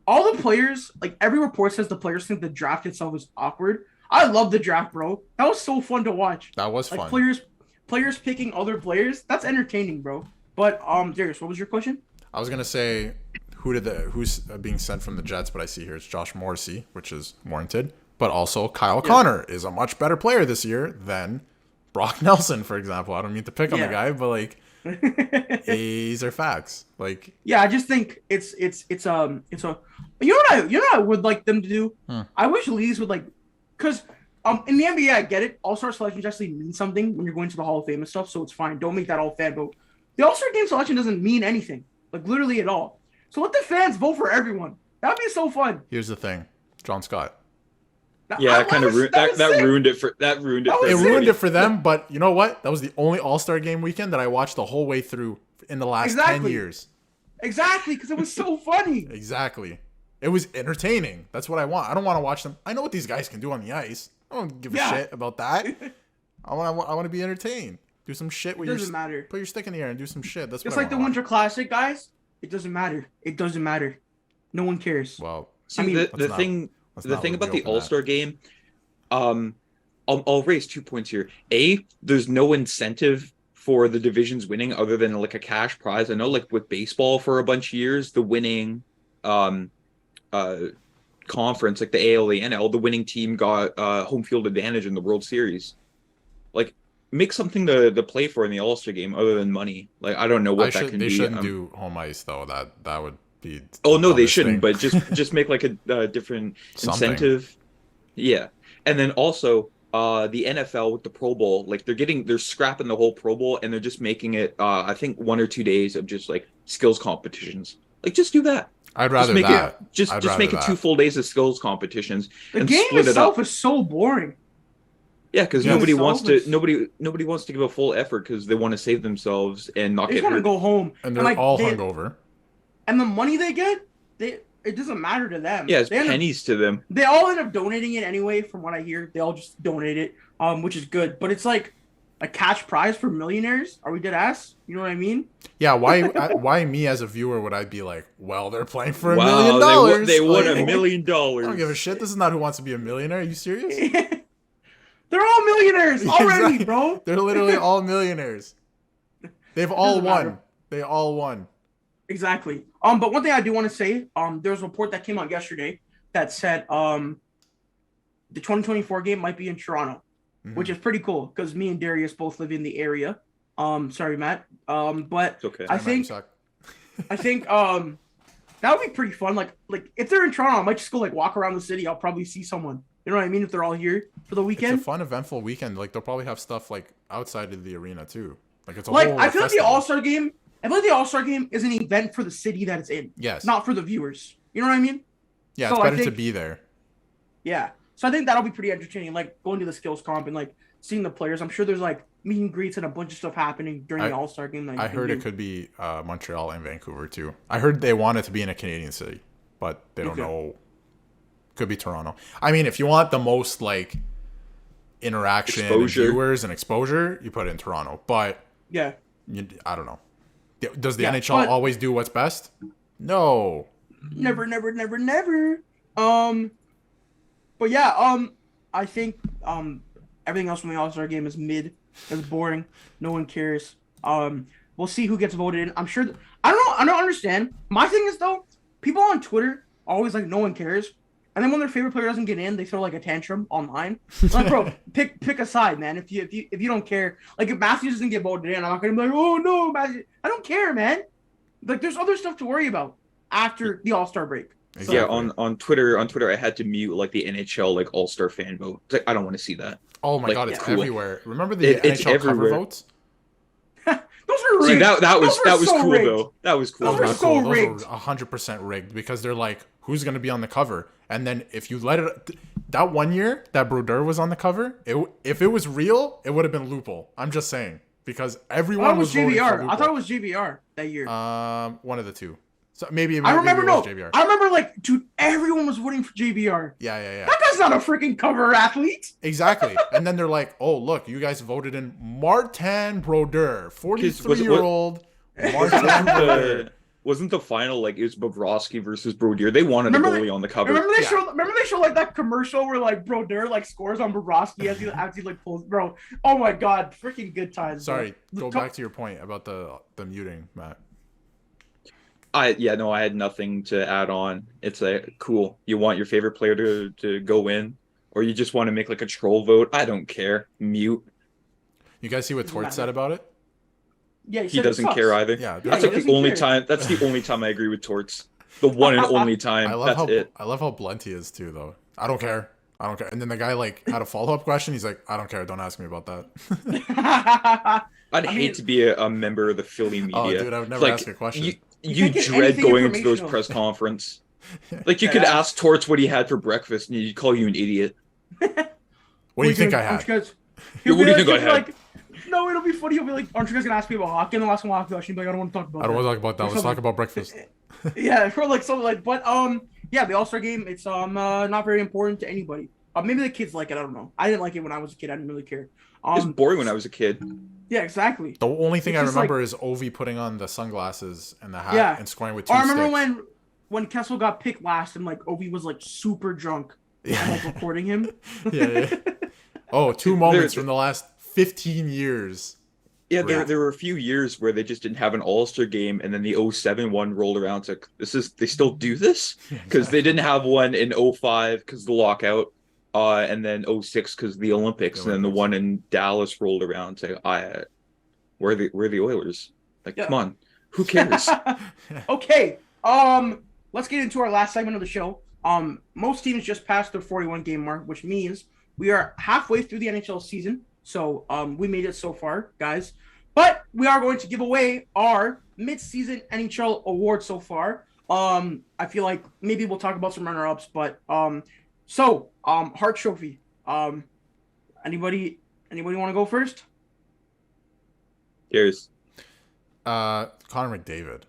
S2: All the players, like, every report says the players think the draft itself is awkward. I love the draft, bro. That was so fun to watch.
S4: That was
S2: like,
S4: fun.
S2: Players picking other players. That's entertaining, bro. But Darius, what was your question?
S4: I was gonna say who's being sent from the Jets, but I see here it's Josh Morrissey, which is warranted. But also Kyle Connor is a much better player this year than Brock Nelson, for example. I don't mean to pick on the guy, but like these are facts. Like,
S2: yeah, I just think it's a you know what I would like them to do? I wish leagues would, like, because in the NBA I get it. All-Star selections actually mean something when you're going to the Hall of Fame and stuff, so it's fine. Don't make that all fan vote. The All-Star game selection doesn't mean anything, like, literally at all. So let the fans vote for everyone. That'd be so fun.
S4: Here's the thing, John Scott.
S3: Yeah, that kind of ruined it for It
S4: ruined it for them, but you know what? That was the only All-Star game weekend that I watched the whole way through in the last 10 years.
S2: Exactly, because it was so funny.
S4: Exactly. It was entertaining. That's what I want. I don't want to watch them. I know what these guys can do on the ice. I don't give a shit about that. I want to be entertained. Do some shit.
S2: It doesn't matter.
S4: Put your stick in the air and do some shit. That's
S2: just
S4: what
S2: like the Winter Classic, guys. It doesn't matter. It doesn't matter. No one cares.
S4: Well,
S3: see, the thing about the All-Star game, I'll raise 2 points here. There's no incentive for the divisions winning other than like a cash prize. I know, like with baseball for a bunch of years, the winning conference, like the AL, the NL, the winning team got home field advantage in the World Series. Like, make something to play for in the All-Star game other than money. Like, I don't know what that can be.
S4: They shouldn't do home ice though. That would be.
S3: Oh no, they shouldn't. But just make like a different incentive. Yeah, and then also the NFL with the Pro Bowl, like they're scrapping the whole Pro Bowl and they're just making it. I think 1 or 2 days of just like skills competitions. Like, just do that.
S4: I'd rather that.
S3: Just make it 2 full days of skills competitions.
S2: The game itself is so boring.
S3: Yeah, because nobody wants to give a full effort because they want to save themselves and not get hurt.
S2: They want to go home
S4: and they're all hungover.
S2: And the money they get, it doesn't matter to them.
S3: Yeah, it's pennies to them.
S2: They all end up donating it anyway. From what I hear, they all just donate it, which is good. But it's like a cash prize for millionaires. Are we dead ass? You know what I mean?
S4: Yeah. Why me as a viewer would I be like, well, they're playing for $1 million.
S3: They won $1 million.
S4: I don't give a shit. This is not Who Wants to Be a Millionaire. Are you serious?
S2: They're all millionaires already, bro.
S4: They're literally all millionaires. They've all won. They all won.
S2: Exactly. But one thing I do want to say, there was a report that came out yesterday that said the 2024 game might be in Toronto, which is pretty cool because me and Darius both live in the area. Sorry, Matt. But
S3: it's okay.
S2: I think that would be pretty fun. Like if they're in Toronto, I might just go like walk around the city. I'll probably see someone. You know what I mean? If they're all here for the weekend.
S4: It's a fun, eventful weekend. Like, they'll probably have stuff, like, outside of the arena, too. Like, it's a
S2: like,
S4: whole
S2: I feel
S4: festival.
S2: like the All-Star game... I feel like the All-Star game is an event for the city that it's in.
S4: Yes.
S2: Not for the viewers. You know what I mean?
S4: Yeah, so it's better to be there.
S2: Yeah. So I think that'll be pretty entertaining. Like, going to the skills comp and, like, seeing the players. I'm sure there's, like, meet and greets and a bunch of stuff happening during the All-Star game.
S4: I heard it could be Montreal and Vancouver, too. I heard they want it to be in a Canadian city, but they don't know... Could be Toronto. I mean, if you want the most like interaction, and viewers, and exposure, you put it in Toronto. But
S2: yeah,
S4: I don't know. Does the NHL always do what's best? No.
S2: Never. But yeah, I think everything else from the All-Star game is mid. It's boring. No one cares. We'll see who gets voted in. I'm sure. I don't understand. My thing is though, people on Twitter are always like, no one cares. And then when their favorite player doesn't get in, they throw like a tantrum online. Like, bro, pick a side, man. If you don't care, like if Matthews doesn't get voted in, I'm not gonna be like, oh no, Matthews. I don't care, man. Like, there's other stuff to worry about after the All-Star break.
S3: Exactly. Yeah, on Twitter, I had to mute like the NHL like All-Star fan vote. It's like, I don't want to see that.
S4: Oh my god, it's everywhere. Remember the NHL cover votes?
S2: Those were rigged.
S3: See, that was cool
S2: rigged.
S3: though. That was cool.
S2: Those were so rigged.
S4: Those were 100% rigged because they're like, who's going to be on the cover? And then if you let it, that one year that Brodeur was on the cover, if it was real, it would have been Lupul. I'm just saying because everyone was voting for Lupul.
S2: I thought it was JVR that year.
S4: One of the two. So maybe
S2: I remember
S4: it was JVR.
S2: I remember like, dude, everyone was voting for JVR.
S4: Yeah.
S2: That guy's not a freaking cover athlete.
S4: Exactly. And then they're like, oh look, you guys voted in Martin Brodeur, 43-year-old Martin Brodeur.
S3: Wasn't the final like it was Bobrovsky versus Brodeur? They wanted a goalie on the cover.
S2: Remember they show like that commercial where like Brodeur like scores on Bobrovsky as he like pulls, bro. Oh my god, freaking good times.
S4: Sorry, go back to your point about the muting, Matt.
S3: I had nothing to add on. It's like cool. You want your favorite player to go in, or you just want to make like a troll vote? I don't care. Mute.
S4: You guys see what Tort said about it?
S2: Yeah,
S3: he doesn't care either.
S4: Yeah,
S3: that's like the only time. That's the only time I agree with Torts. The one and only time. I
S4: love how blunt he is too, though. I don't care. And then the guy like had a follow-up question. He's like, I don't care. Don't ask me about that.
S3: I'd hate to be a member of the Philly media.
S4: Oh, dude, I would never ask a question.
S3: You dread going into those press conference. Like you could ask Torts what he had for breakfast, and he'd call you an idiot.
S4: What do you think I had?
S3: What do you think I had?
S2: No, it'll be funny. He'll be like, aren't you guys gonna ask me about hockey? And they'll ask him hockey question. He'll be like, I don't want to talk about that.
S4: I don't want to talk about that. Let's talk about breakfast.
S2: Yeah, for like something like, but yeah, the All-Star game, it's not very important to anybody. Maybe the kids like it. I don't know. I didn't like it when I was a kid. I didn't really care.
S3: It was boring when I was a kid.
S2: Yeah, exactly.
S4: The only thing
S2: It's
S4: I
S2: just
S4: remember is Ovi putting on the sunglasses and the hat
S2: Yeah.
S4: and scoring with two
S2: I
S4: sticks.
S2: remember when Kessel got picked last and like Ovi was like super drunk and like recording him.
S4: Yeah. Oh, two moments from the last 15 years.
S3: Yeah, there were a few years where they just didn't have an All-Star game, and then the 07 one rolled around. It's like, they still do this? Because they didn't have one in 05 because of the lockout, and then 06 because of the Olympics, and then the one in Dallas rolled around. It's like, where are the Oilers? Like, come on, who cares?
S2: Okay, let's get into our last segment of the show. Most teams just passed their 41 game mark, which means we are halfway through the NHL season. So we made it so far, guys. But we are going to give away our mid-season NHL award so far. I feel like maybe we'll talk about some runner-ups, but Hart Trophy. Anybody want to go first?
S3: Cheers.
S4: Connor McDavid.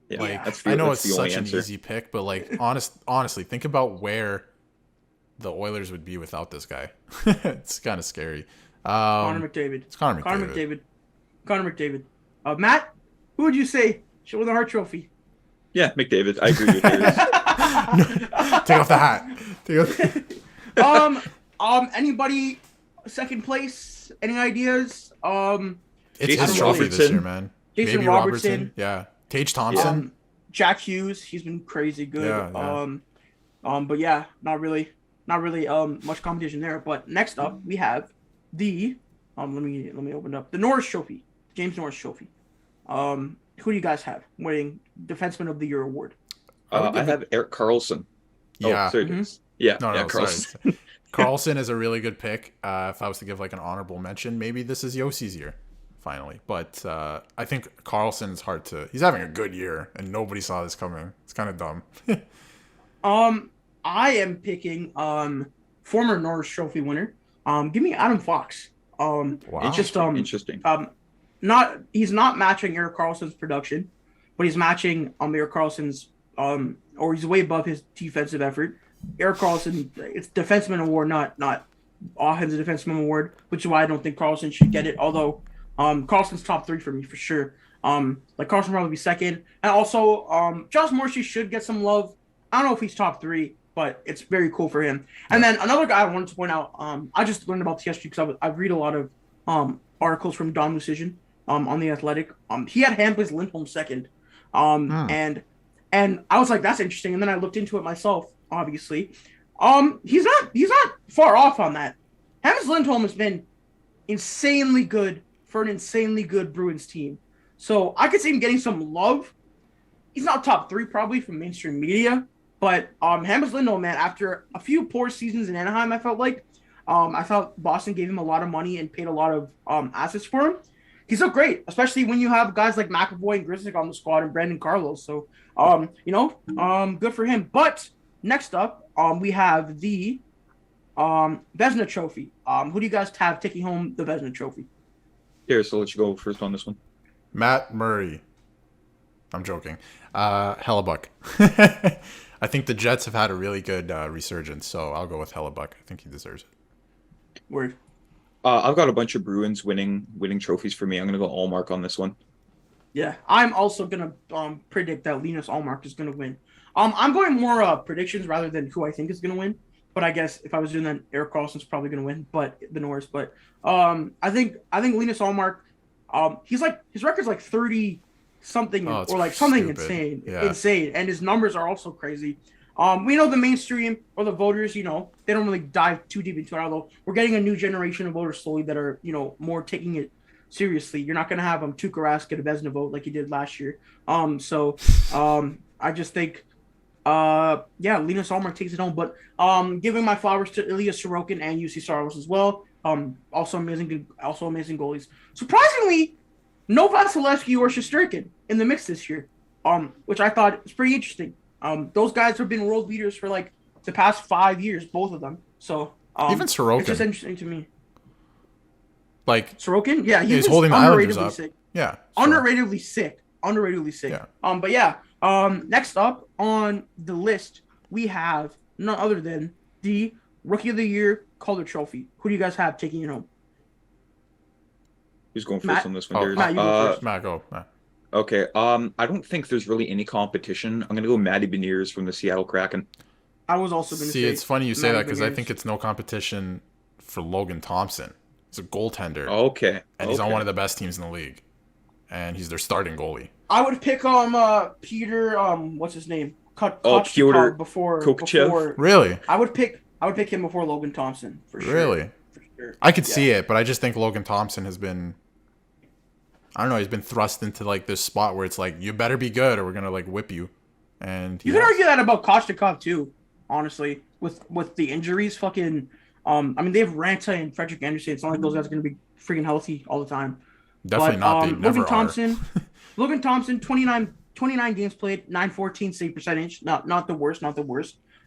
S3: Yeah,
S4: like, I know it's such an easy pick, but like honestly, think about where the Oilers would be without this guy. It's kind of scary.
S2: Connor McDavid.
S4: It's Connor McDavid.
S2: Connor McDavid. Matt, who would you say should win the Hart Trophy?
S3: Yeah, McDavid. I agree with yours.
S4: Take off the hat.
S2: Anybody second place? Any ideas?
S4: It's his trophy this year, man.
S2: Jason
S4: Maybe
S2: Robertson.
S4: Yeah. Tage Thompson.
S2: Jack Hughes. He's been crazy good.
S4: Yeah.
S2: But yeah, not really much competition there. But next up we have the let me open up the Norris Trophy, James Norris Trophy. Who do you guys have winning Defenseman of the Year award?
S3: I have Erik Karlsson.
S4: Yeah.
S3: Oh, sorry.
S2: Mhm.
S3: Yeah.
S4: No,
S3: Karlsson.
S4: sorry. Karlsson is a really good pick. If I was to give like an honorable mention, maybe this is Yossi's year, finally. But I think Karlsson is hard to. He's having a good year, and nobody saw this coming. It's kind of dumb.
S2: I am picking former Norris Trophy winner. Give me Adam Fox.
S4: Wow.
S2: It's just
S3: Interesting.
S2: He's not matching Erik Karlsson's production, but he's matching Erik Karlsson's or he's way above his defensive effort. Erik Karlsson, it's defenseman award, not offensive defenseman award, which is why I don't think Karlsson should get it. Although Karlsson's top 3 for me for sure. Like Karlsson probably be second, and also Josh Morrissey should get some love. I don't know if he's top 3, but it's very cool for him. And then another guy I wanted to point out, I just learned about TSG because I read a lot of articles from Don Lucian on The Athletic. He had Hampus Lindholm second. And I was like, that's interesting. And then I looked into it myself, obviously. He's not far off on that. Hampus Lindholm has been insanely good for an insanely good Bruins team. So I could see him getting some love. He's not top 3 probably from mainstream media. But Hampus Lindholm, man, after a few poor seasons in Anaheim, I felt Boston gave him a lot of money and paid a lot of assets for him. He's so great, especially when you have guys like McAvoy and Grisick on the squad and Brandon Carlos. So, good for him. But next up, we have the Vezina Trophy. Who do you guys have taking home the Vezina Trophy?
S3: Here, so I'll let you go first on this one.
S4: Matt Murray. I'm joking. Hellebuck. I think the Jets have had a really good resurgence, so I'll go with Hellebuck. I think he deserves it.
S2: Word.
S3: I've got a bunch of Bruins winning trophies for me. I'm going to go Allmark on this one.
S2: Yeah, I'm also going to predict that Linus Allmark is going to win. I'm going more predictions rather than who I think is going to win. But I guess if I was doing that, Erik Karlsson's probably going to win, but the Norris. But I think Linus Allmark, his record's like 30 something or like something
S4: stupid.
S2: insane, and his numbers are also crazy. We know the mainstream or the voters, they don't really dive too deep into it. Although we're getting a new generation of voters slowly that are, more taking it seriously. You're not going to have Tuukka Rask get a Vezina vote like he did last year. I just think, Linus Allmark takes it home. But giving my flowers to Ilya Sorokin and UC Saros as well. Also amazing goalies. Surprisingly, no Vasilevsky or Shesterkin in the mix this year, which I thought was pretty interesting. Those guys have been world beaters for like the past 5 years, both of them. So
S4: even Sorokin,
S2: it's just interesting to me.
S4: Like
S2: Sorokin, yeah,
S4: he's holding the Islanders up.
S2: Sick.
S4: Yeah,
S2: underratedly sick. Yeah. Next up on the list, we have none other than the Rookie of the Year Calder Trophy. Who do you guys have taking it home?
S3: Who's going first
S2: Matt?
S3: on this one?
S2: Matt, you go first.
S4: Matt, go. Matt.
S3: Okay. I don't think there's really any competition. I'm gonna go Matty Beniers from the Seattle Kraken.
S2: I was also going to say.
S4: See, it's funny you say
S2: Matty
S4: that because I
S2: Beniers.
S4: think it's no competition for Logan Thompson. He's a goaltender,
S3: Okay.
S4: and he's on one of the best teams in the league, and he's their starting goalie.
S2: I would pick Peter what's his name?
S3: Pyotr
S2: before
S3: Kochev?
S4: Really?
S2: I would pick him before Logan Thompson for sure.
S4: Really?
S2: For sure.
S4: I could see it, but I just think Logan Thompson has been, I don't know, he's been thrust into like this spot where it's like, you better be good or we're gonna like whip you. And
S2: You can argue that about Kochetkov too, honestly, with the injuries. Fucking, I mean, they have Ranta and Frederick Anderson. It's not like those guys are gonna be freaking healthy all the time.
S4: definitely
S2: But,
S4: not. They never
S2: Logan
S4: are.
S2: Thompson, Logan Thompson, 29 games played, 914 save percentage. Not the worst.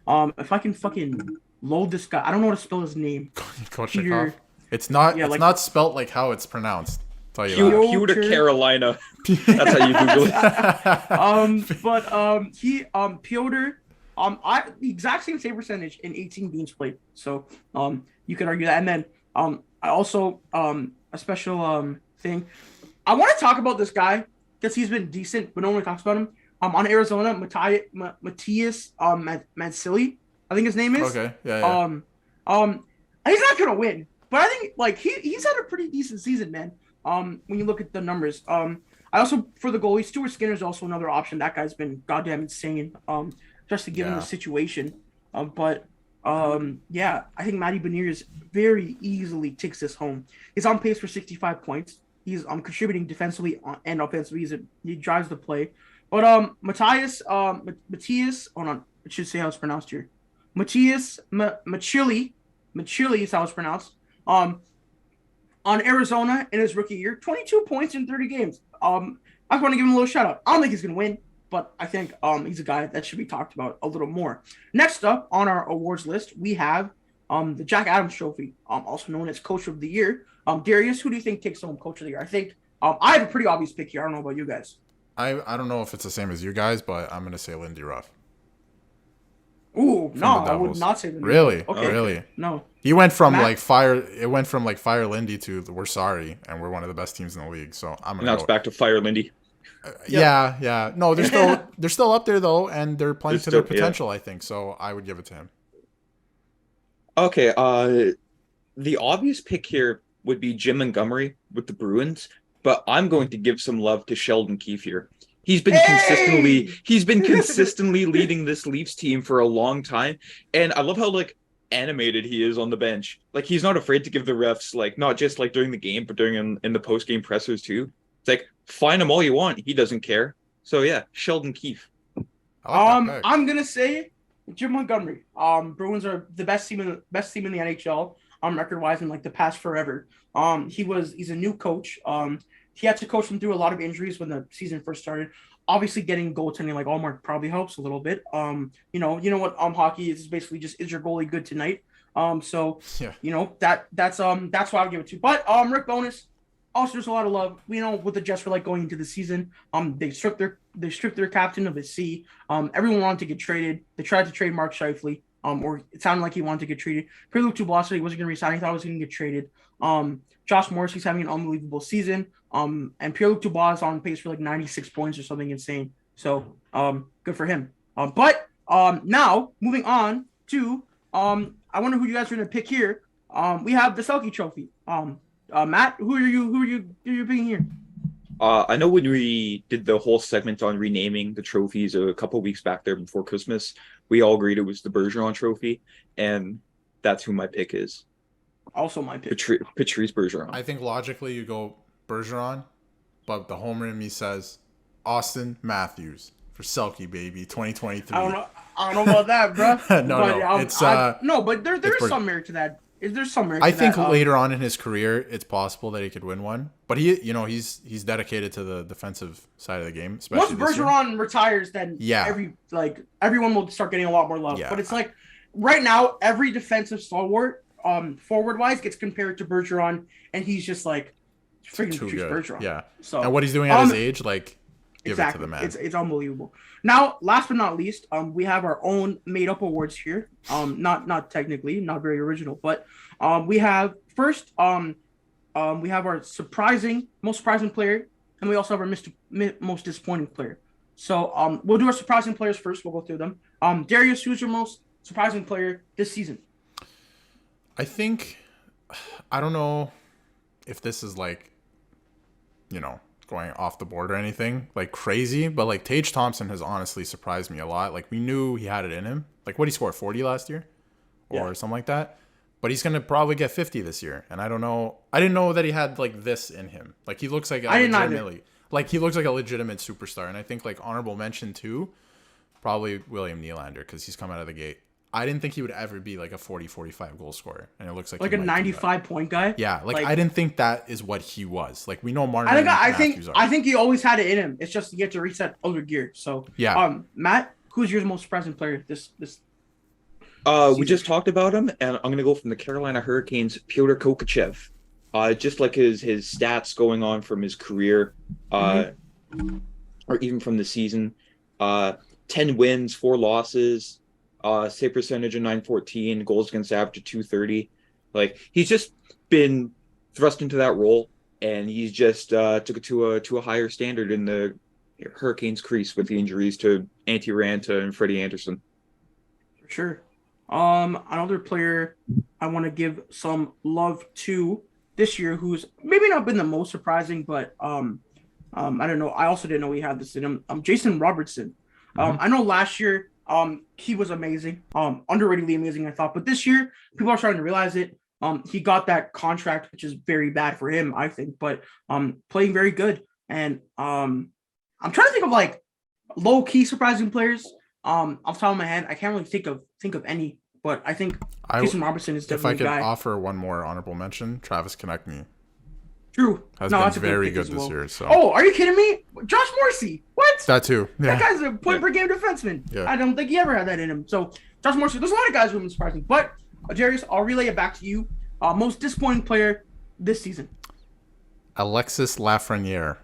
S2: If I can fucking load this guy, I don't know how to spell his name.
S4: Kochetkov.
S2: Peter-
S4: It's not.
S2: Yeah,
S4: it's
S2: like-
S4: not spelt like how it's pronounced. Tell you that.
S3: Pewter Carolina. That's how you Google it.
S2: He Piotr, the exact same save percentage in 18 games played. So you could argue that. And then I also a special thing. I want to talk about this guy because he's been decent, but no one talks about him. On Arizona, Matthias Mansili, I think his name is.
S4: Okay. Yeah.
S2: He's not gonna win, but I think like he's had a pretty decent season, man. When you look at the numbers. I also, for the goalie, Stuart Skinner is also another option. That guy's been goddamn insane. Just to give him the situation. Yeah, I think Matty Beniers very easily takes this home. He's on pace for 65 points. He's contributing defensively and offensively. He drives the play. But Matthias, hold on, I should say how it's pronounced here. Matthias Machili is how it's pronounced. On Arizona in his rookie year, 22 points in 30 games. I just want to give him a little shout out. I don't think he's gonna win, but I think he's a guy that should be talked about a little more. Next up on our awards list, we have the Jack Adams Trophy, also known as Coach of the Year. Darius, who do you think takes home Coach of the Year? I think I have a pretty obvious pick here. I don't know about you guys.
S4: I don't know if it's the same as you guys, but I'm gonna say Lindy Ruff.
S2: Ooh,
S4: From
S2: no,
S4: the
S2: I would
S4: Devils.
S2: not say that.
S4: Really?
S2: Okay.
S4: Really?
S2: No.
S4: He went from
S2: Matt?
S4: like fire. It went from like fire Lindy to we're sorry, and we're one of the best teams in the league. So I'm gonna
S3: Now
S4: go.
S3: it's back to Fire Lindy.
S4: Yeah. No, they're still up there though, and they're playing to their
S3: They're still- yeah.
S4: potential. I think so. I would give it to him.
S3: Okay, the obvious pick here would be Jim Montgomery with the Bruins, but I'm going to give some love to Sheldon Keefe here. He's been consistently leading this Leafs team for a long time, and I love how like animated he is on the bench. Like he's not afraid to give the refs like not just like during the game, but during in the post game pressers too. It's like fine him all you want, he doesn't care. So yeah, Sheldon Keefe.
S4: I like that pick.
S2: I'm gonna say Jim Montgomery. Bruins are the best team in the NHL record wise in like the past forever. He's a new coach. He had to coach them through a lot of injuries when the season first started. Obviously, getting goaltending like Allmark probably helps a little bit. You know what hockey is basically just is your goalie good tonight. So
S4: Yeah.
S2: you know that's why I would give it to. But Rick Bowness, also there's a lot of love. We know what the Jets were like going into the season. They stripped their captain of his C. Everyone wanted to get traded. They tried to trade Mark Scheifele. Or it sounded like he wanted to get traded. Pierre-Luc Dubois said he wasn't going to resign. He thought he was going to get traded. Josh Morrissey's having an unbelievable season. And Pierre-Luc Dubois is on pace for like 96 points or something insane. So, good for him. But now moving on to I wonder who you guys are going to pick here. We have the Selke Trophy. Matt, who are you picking here?
S3: I know when we did the whole segment on renaming the trophies a couple weeks back there before Christmas, we all agreed it was the Bergeron Trophy, and that's who my pick is.
S2: Also my pick.
S3: Patrice Bergeron.
S4: I think logically you go Bergeron, but the homer in me says Austin Matthews for Selke, baby, 2023.
S2: I don't know about that, bro.
S4: No, it's
S2: no, but there is some merit to that. There's some merit.
S4: I
S2: to
S4: think
S2: that.
S4: later on in his career, it's possible that he could win one. But he's dedicated to the defensive side of the game. Especially
S2: once Bergeron retires, then everyone will start getting a lot more love.
S4: Yeah.
S2: But it's like right now, every defensive stalwart, forward wise, gets compared to Bergeron, and he's just like freaking
S4: too
S2: Patrice
S4: good.
S2: Bergeron.
S4: Yeah.
S2: So
S4: And what he's doing at his age, like Give it to the man.
S2: It's unbelievable. Now, last but not least, we have our own made up awards here. Not technically, not very original, but we have first we have our most surprising player, and we also have our most disappointing player. So we'll do our surprising players first. We'll go through them. Darius, who's your most surprising player this season?
S4: I don't know if this is like, going off the board or anything like crazy, but like Tage Thompson has honestly surprised me a lot. Like we knew he had it in him. Like what he scored 40 last year or something like that. But he's going to probably get 50 this year. And I don't know. I didn't know that he had like this in him. Like he looks like he looks like a legitimate superstar. And I think like honorable mention too, probably William Nylander, because he's come out of the gate. I didn't think he would ever be like a 40-45 goal scorer, and it looks like
S2: a 95 point guy.
S4: Yeah, like I didn't think that is what he was. Like we know Martin.
S2: I think he always had it in him. It's just you get to reset other gear. So
S4: yeah.
S2: Matt, who's your most surprising player this?
S3: We just talked about him, and I'm gonna go from the Carolina Hurricanes, Pyotr Kokachev. Just like his stats going on from his career, or even from the season. 10 wins, 4 losses. Save percentage of .914, goals against average of .230. Like he's just been thrust into that role, and he's just took it to a higher standard in the Hurricanes crease with the injuries to Antti Raanta and Freddie Anderson.
S2: For sure. Another player I want to give some love to this year, who's maybe not been the most surprising, but I don't know. I also didn't know he had this in him. Jason Robertson. I know last year. He was amazing, underratedly amazing, I thought. But this year, people are starting to realize it. He got that contract, which is very bad for him, I think, but playing very good. And I'm trying to think of like low key surprising players. Off the top of my head, I can't really think of any. But I think Jason Robertson is definitely a guy.
S4: If I could offer one more honorable mention, Travis Konechny.
S2: True.
S4: Has been very good this year. So.
S2: Oh, are you kidding me? Josh Morrissey. What?
S4: That too. Yeah.
S2: That guy's a point per game defenseman.
S4: Yeah.
S2: I don't think he ever had that in him. So Josh Morrissey. There's a lot of guys who have been surprising. But Darius, I'll relay it back to you. Most disappointing player this season.
S4: Alexis Lafreniere.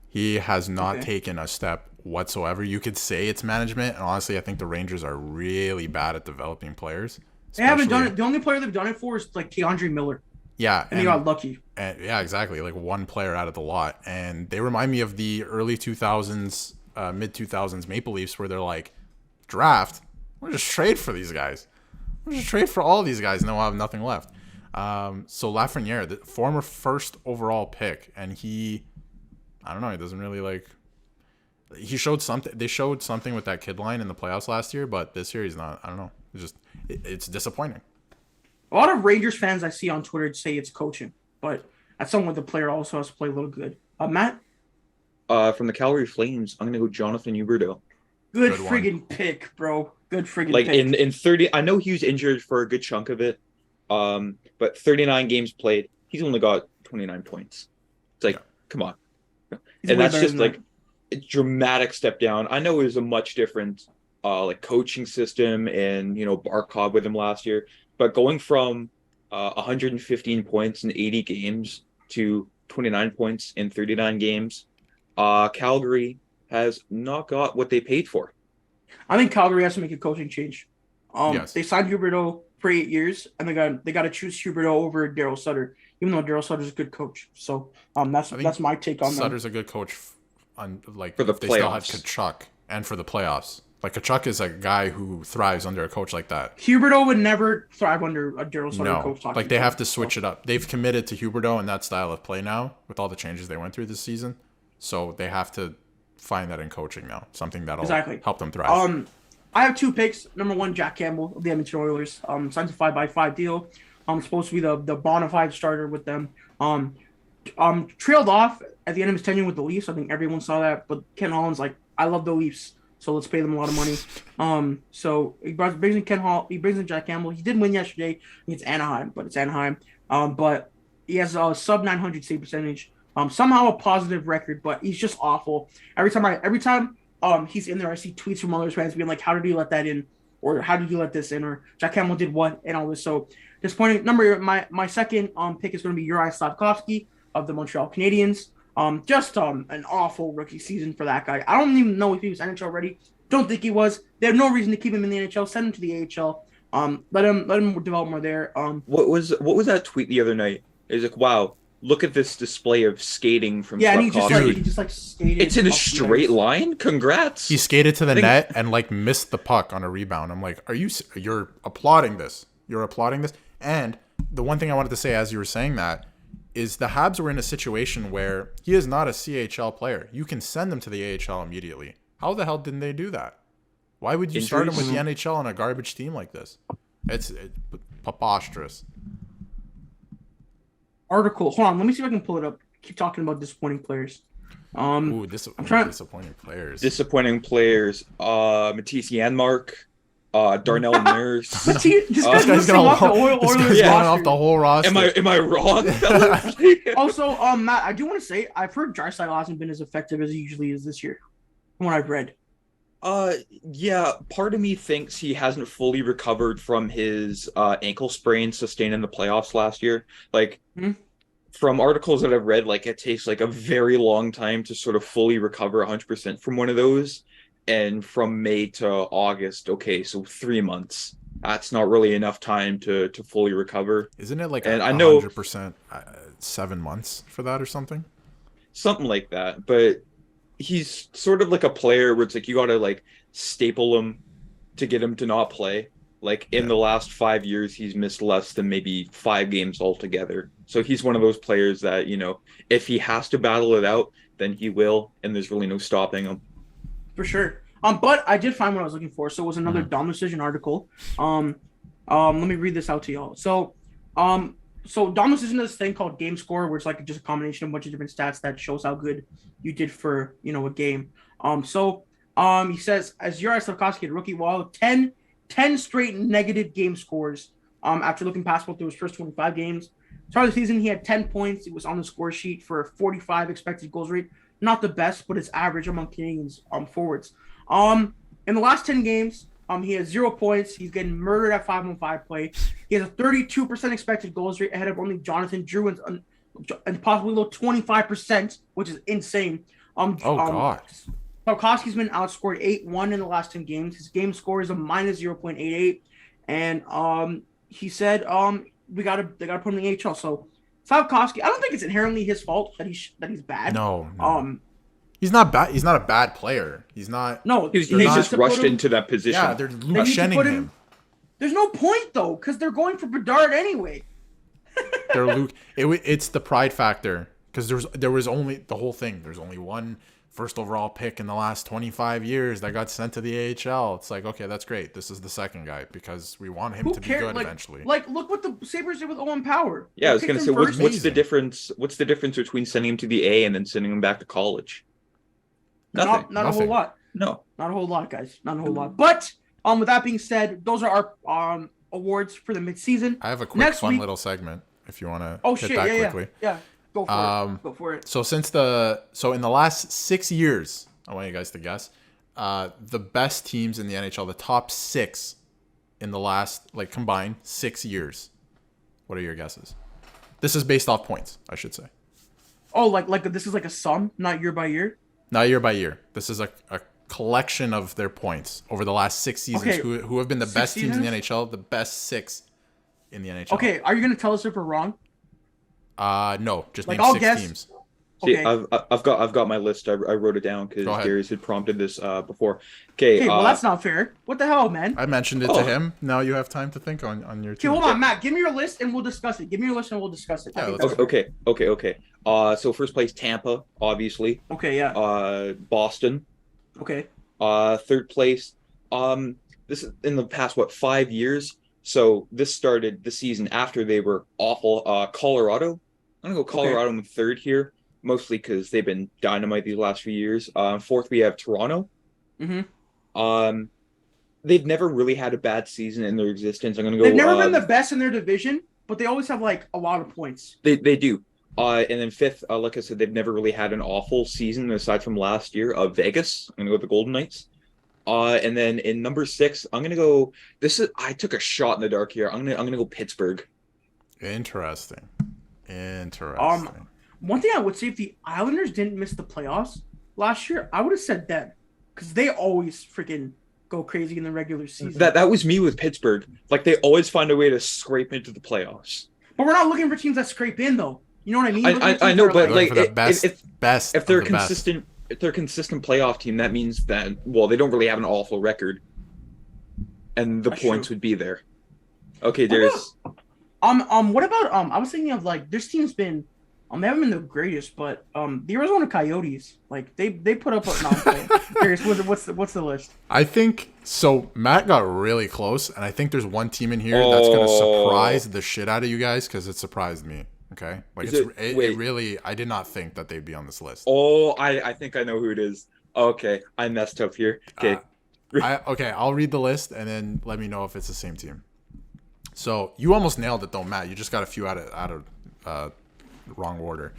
S4: He has not taken a step whatsoever. You could say it's management, and honestly, I think the Rangers are really bad at developing players.
S2: They haven't done it. The only player they've done it for is like Keandre Miller.
S4: Yeah,
S2: and they got lucky.
S4: And yeah, exactly. Like one player out of the lot, and they remind me of the early 2000s, mid 2000s Maple Leafs, where they're like, draft. We'll just trade for these guys. We'll just trade for all these guys, and then we'll have nothing left. So Lafreniere, the former first overall pick, and he doesn't really like. He showed something. They showed something with that kid line in the playoffs last year, but this year he's not. I don't know. It's disappointing.
S2: A lot of Rangers fans I see on Twitter say it's coaching, but at some point the player also has to play a little good. Matt?
S3: From the Calgary Flames, I'm going to go Jonathan Huberdeau.
S2: Good friggin' pick, bro. Good friggin' pick.
S3: Like in 30, I know he was injured for a good chunk of it, but 39 games played, he's only got 29 points. It's like, come on. And that's just like a dramatic step down. I know it was a much different coaching system and, Barkov with him last year. But going from 115 points in 80 games to 29 points in 39 games, Calgary has not got what they paid for.
S2: I think Calgary has to make a coaching change.
S4: Yes.
S2: They signed Huberdeau for 8 years, and they got to choose Huberdeau over Daryl Sutter, even though Daryl Sutter's a good coach. So that's my take on that.
S4: Sutter's a good coach for
S3: the
S4: playoffs. They still have Kachuk, and for the playoffs. Like, Kachuk is a guy who thrives under a coach like that.
S2: Huberdeau would never thrive under a Daryl Sutter coach.
S4: Like, they have to switch it up. They've committed to Huberdeau and that style of play now with all the changes they went through this season. So they have to find that in coaching now, something that'll help them thrive.
S2: I have 2 picks. Number 1, Jack Campbell of the Edmonton Oilers. Signed a 5x5 deal. Supposed to be the bona fide starter with them. Trailed off at the end of his tenure with the Leafs. I think everyone saw that. But Ken Holland's like, I love the Leafs, so let's pay them a lot of money. So he brings in he brings in Jack Campbell. He did win yesterday against Anaheim, but it's Anaheim. But he has a sub 900 save percentage. Somehow a positive record, but he's just awful. Every time he's in there, I see tweets from other fans being like, "How did you let that in?" Or "How did you let this in?" Or "Jack Campbell did what?" and all this. So disappointing. My second pick is going to be Uri Slafkovsky of the Montreal Canadiens. Just an awful rookie season for that guy. I don't even know if he was NHL ready. Don't think he was. They have no reason to keep him in the NHL. Send him to the AHL. Let him develop more there.
S3: What was that tweet the other night? It was like, wow, look at this display of skating from
S2: yeah, and he
S3: Slafkovsky.
S2: just like skated.
S3: It's in a straight line. Congrats.
S4: He skated to the net and like missed the puck on a rebound. I'm like, you're applauding this? You're applauding this? And the one thing I wanted to say as you were saying that is the Habs were in a situation where he is not a CHL player. You can send him to the AHL immediately. How the hell didn't they do that? Why would you start him with the NHL on a garbage team like this? It's preposterous.
S2: Article. Hold on. Let me see if I can pull it up. Keep talking about disappointing players.
S4: Disappointing players.
S3: Disappointing players. Matisse Janmark. Darnell Nurse.
S2: This guy's listing off the Oilers roster.
S4: Off the whole roster.
S3: Am I wrong?
S2: Also, Matt, I do want to say I've heard Draisaitl hasn't been as effective as he usually is this year, from what I've read.
S3: Yeah. Part of me thinks he hasn't fully recovered from his ankle sprain sustained in the playoffs last year. Like, from articles that I've read, like it takes like a very long time to sort of fully recover 100% from one of those. And from May to August, okay, so 3 months. That's not really enough time to fully recover.
S4: Isn't it like
S3: 100%
S4: 7 months for that or something?
S3: Something like that. But he's sort of like a player where it's like you got to like staple him to get him to not play. Like in the last 5 years, he's missed less than maybe 5 games altogether. So he's one of those players that, you know, if he has to battle it out, then he will. And there's really no stopping him.
S2: For sure. But I did find what I was looking for. So it was another Dom Decision article. Let me read this out to y'all. So Dom Decision does this thing called Game Score, where it's like just a combination of a bunch of different stats that shows how good you did for, you know, a game. He says, as Juraj Slafkovsky, a rookie, while 10 straight negative game scores after looking past through his first 25 games. Start of the season, he had 10 points. It was on the score sheet for a 45 expected goals rate. Not the best, but it's average among Canadians forwards. In the last 10 games, he has 0 points. He's getting murdered at 5-on-5 play. He has a 32% expected goals rate ahead of only Jonathan Drew and possibly low 25%, which is insane.
S4: God.
S2: Slafkovsky's been outscored 8-1 in the last 10 games. His game score is a minus 0.88, and he said they gotta put him in the AHL. So Slafkovsky, I don't think it's inherently his fault that he's bad.
S4: No. He's not bad. He's not a bad player. He's not.
S2: No,
S3: he's just rushed into that position.
S4: Yeah, they're Luke-shenning him.
S2: There's no point though, because they're going for Bedard anyway.
S4: It's the pride factor, because there was only the whole thing. There's only one first overall pick in the last 25 years that got sent to the AHL. It's like, okay, that's great. This is the second guy because we want him to be good eventually.
S2: Like, look what the Sabres did with Owen Power.
S3: Yeah, I was going to say, what's the difference? What's the difference between sending him to the A and then sending him back to college? Nothing.
S2: Not a whole lot.
S3: No.
S2: Not a whole lot, guys. Not a whole lot. But with that being said, those are our awards for the midseason.
S4: I have a quick fun little segment if you want to hit that quickly.
S2: Yeah. Go for it.
S4: So in the last 6 years, I want you guys to guess, the best teams in the NHL, the top 6 in the last combined 6 years. What are your guesses? This is based off points, I should say.
S2: Oh, like this is like a sum, not year by year?
S4: Not year by year. This is a collection of their points over the last 6 seasons. Okay. Who have been the best teams in the NHL, the best 6 in the NHL.
S2: Okay, are you going to tell us if we're wrong?
S4: No, just name 6 teams.
S3: See, okay. I've got my list. I wrote it down because Darius had prompted this before. Okay,
S2: well that's not fair. What the hell, man?
S4: I mentioned it to him. Now you have time to think on your team.
S2: Okay, hold on, Matt. Give me your list and we'll discuss it.
S3: Yeah, okay. So first place Tampa, obviously.
S2: Okay, yeah.
S3: Boston.
S2: Okay.
S3: Third place. This is in the past 5 years. So this started the season after they were awful. Colorado. I'm gonna go Colorado in third here, mostly because they've been dynamite these last few years. Fourth, we have Toronto.
S2: Mm-hmm.
S3: They've never really had a bad season in their existence. I'm gonna go.
S2: They've never been the best in their division, but they always have a lot of points.
S3: They do. And then fifth, like I said, they've never really had an awful season aside from last year. Vegas. I'm gonna go with the Golden Knights. And then in number 6, I'm gonna go. I took a shot in the dark here. I'm gonna go Pittsburgh.
S4: Interesting.
S2: one thing I would say, if the Islanders didn't miss the playoffs last year, I would have said them, because they always freaking go crazy in the regular season.
S3: That was me with Pittsburgh. Like, they always find a way to scrape into the playoffs.
S2: But we're not looking for teams that scrape in, though. You know what I mean?
S3: I know, but like,
S4: if
S3: they're consistent, if they're a consistent playoff team, that means that, well, they don't really have an awful record, and the points would be there. Okay, Darius.
S2: What about I was thinking of, like, this team's been they haven't been the greatest, but the Arizona Coyotes, like, they put up Darius, what's the list?
S4: I think so. Matt got really close, and I think there's one team in here that's gonna surprise the shit out of you guys, because it surprised me. Okay, like it really, I did not think that they'd be on this list.
S3: Oh, I think I know who it is. Okay, I messed up here. Okay.
S4: Okay, I'll read the list and then let me know if it's the same team. So you almost nailed it though, Matt. You just got a few out of wrong order.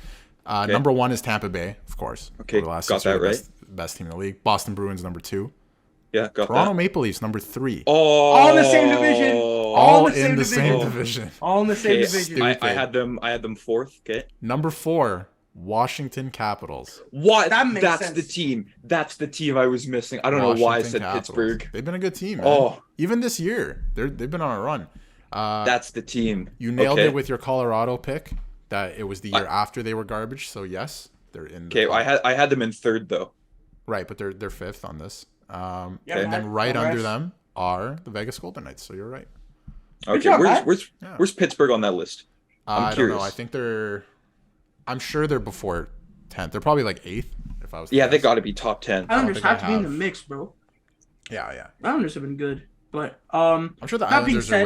S4: Okay. Number 1 is Tampa Bay, of course.
S3: Okay, got that right.
S4: Best team in the league. Boston Bruins number 2.
S3: Yeah, got
S4: Toronto
S3: that.
S4: Maple Leafs number 3.
S3: Oh,
S2: all in the same division.
S4: All in the same division.
S2: All in the same division.
S3: I had them 4th. Okay.
S4: Number 4, Washington Capitals.
S3: What?
S2: That's
S3: sense. The team. That's the team I was missing. I don't know why I said Capitals. Pittsburgh.
S4: They've been a good team, man.
S3: Oh,
S4: even this year, they've been on a run.
S3: That's the team.
S4: You nailed it with your Colorado pick. That it was the year after they were garbage. So yes, they're in.
S3: Okay, I had them in 3rd though.
S4: Right, but they're 5th on this. And
S2: Matt,
S4: then right under them are the Vegas Golden Knights. So you're right.
S3: Okay,
S2: job,
S3: where's Pittsburgh on that list?
S4: I don't know. I think I'm sure they're before 10th. They're probably like 8th. If I was.
S3: Yeah, they got to be top 10.
S2: Islanders have to be in the mix, bro.
S4: Yeah.
S2: Islanders have been good, but
S4: I'm sure the Islanders are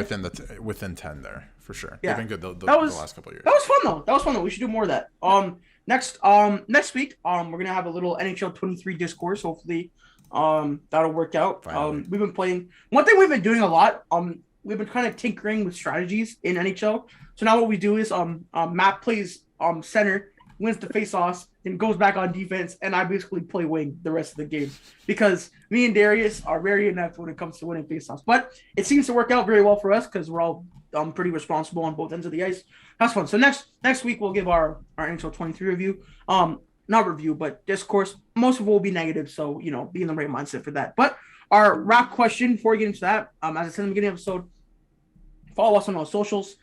S4: within 10 there for sure.
S2: Yeah.
S4: They've been good the last couple of years.
S2: That was fun though. We should do more of that. Next week, we're gonna have a little NHL 23 discourse. Hopefully, that'll work out.
S4: Finally.
S2: We've been playing. One thing we've been doing a lot. We've been kind of tinkering with strategies in NHL. So now what we do is Matt plays center, wins the faceoffs, and goes back on defense, and I basically play wing the rest of the game, because me and Darius are very inept when it comes to winning faceoffs. But it seems to work out very well for us, because we're all pretty responsible on both ends of the ice. That's fun. So next week we'll give our NHL 23 review. Not review, but discourse. Most of it will be negative, so be in the right mindset for that. But our wrap question before we get into that, as I said in the beginning of the episode, follow us on our socials,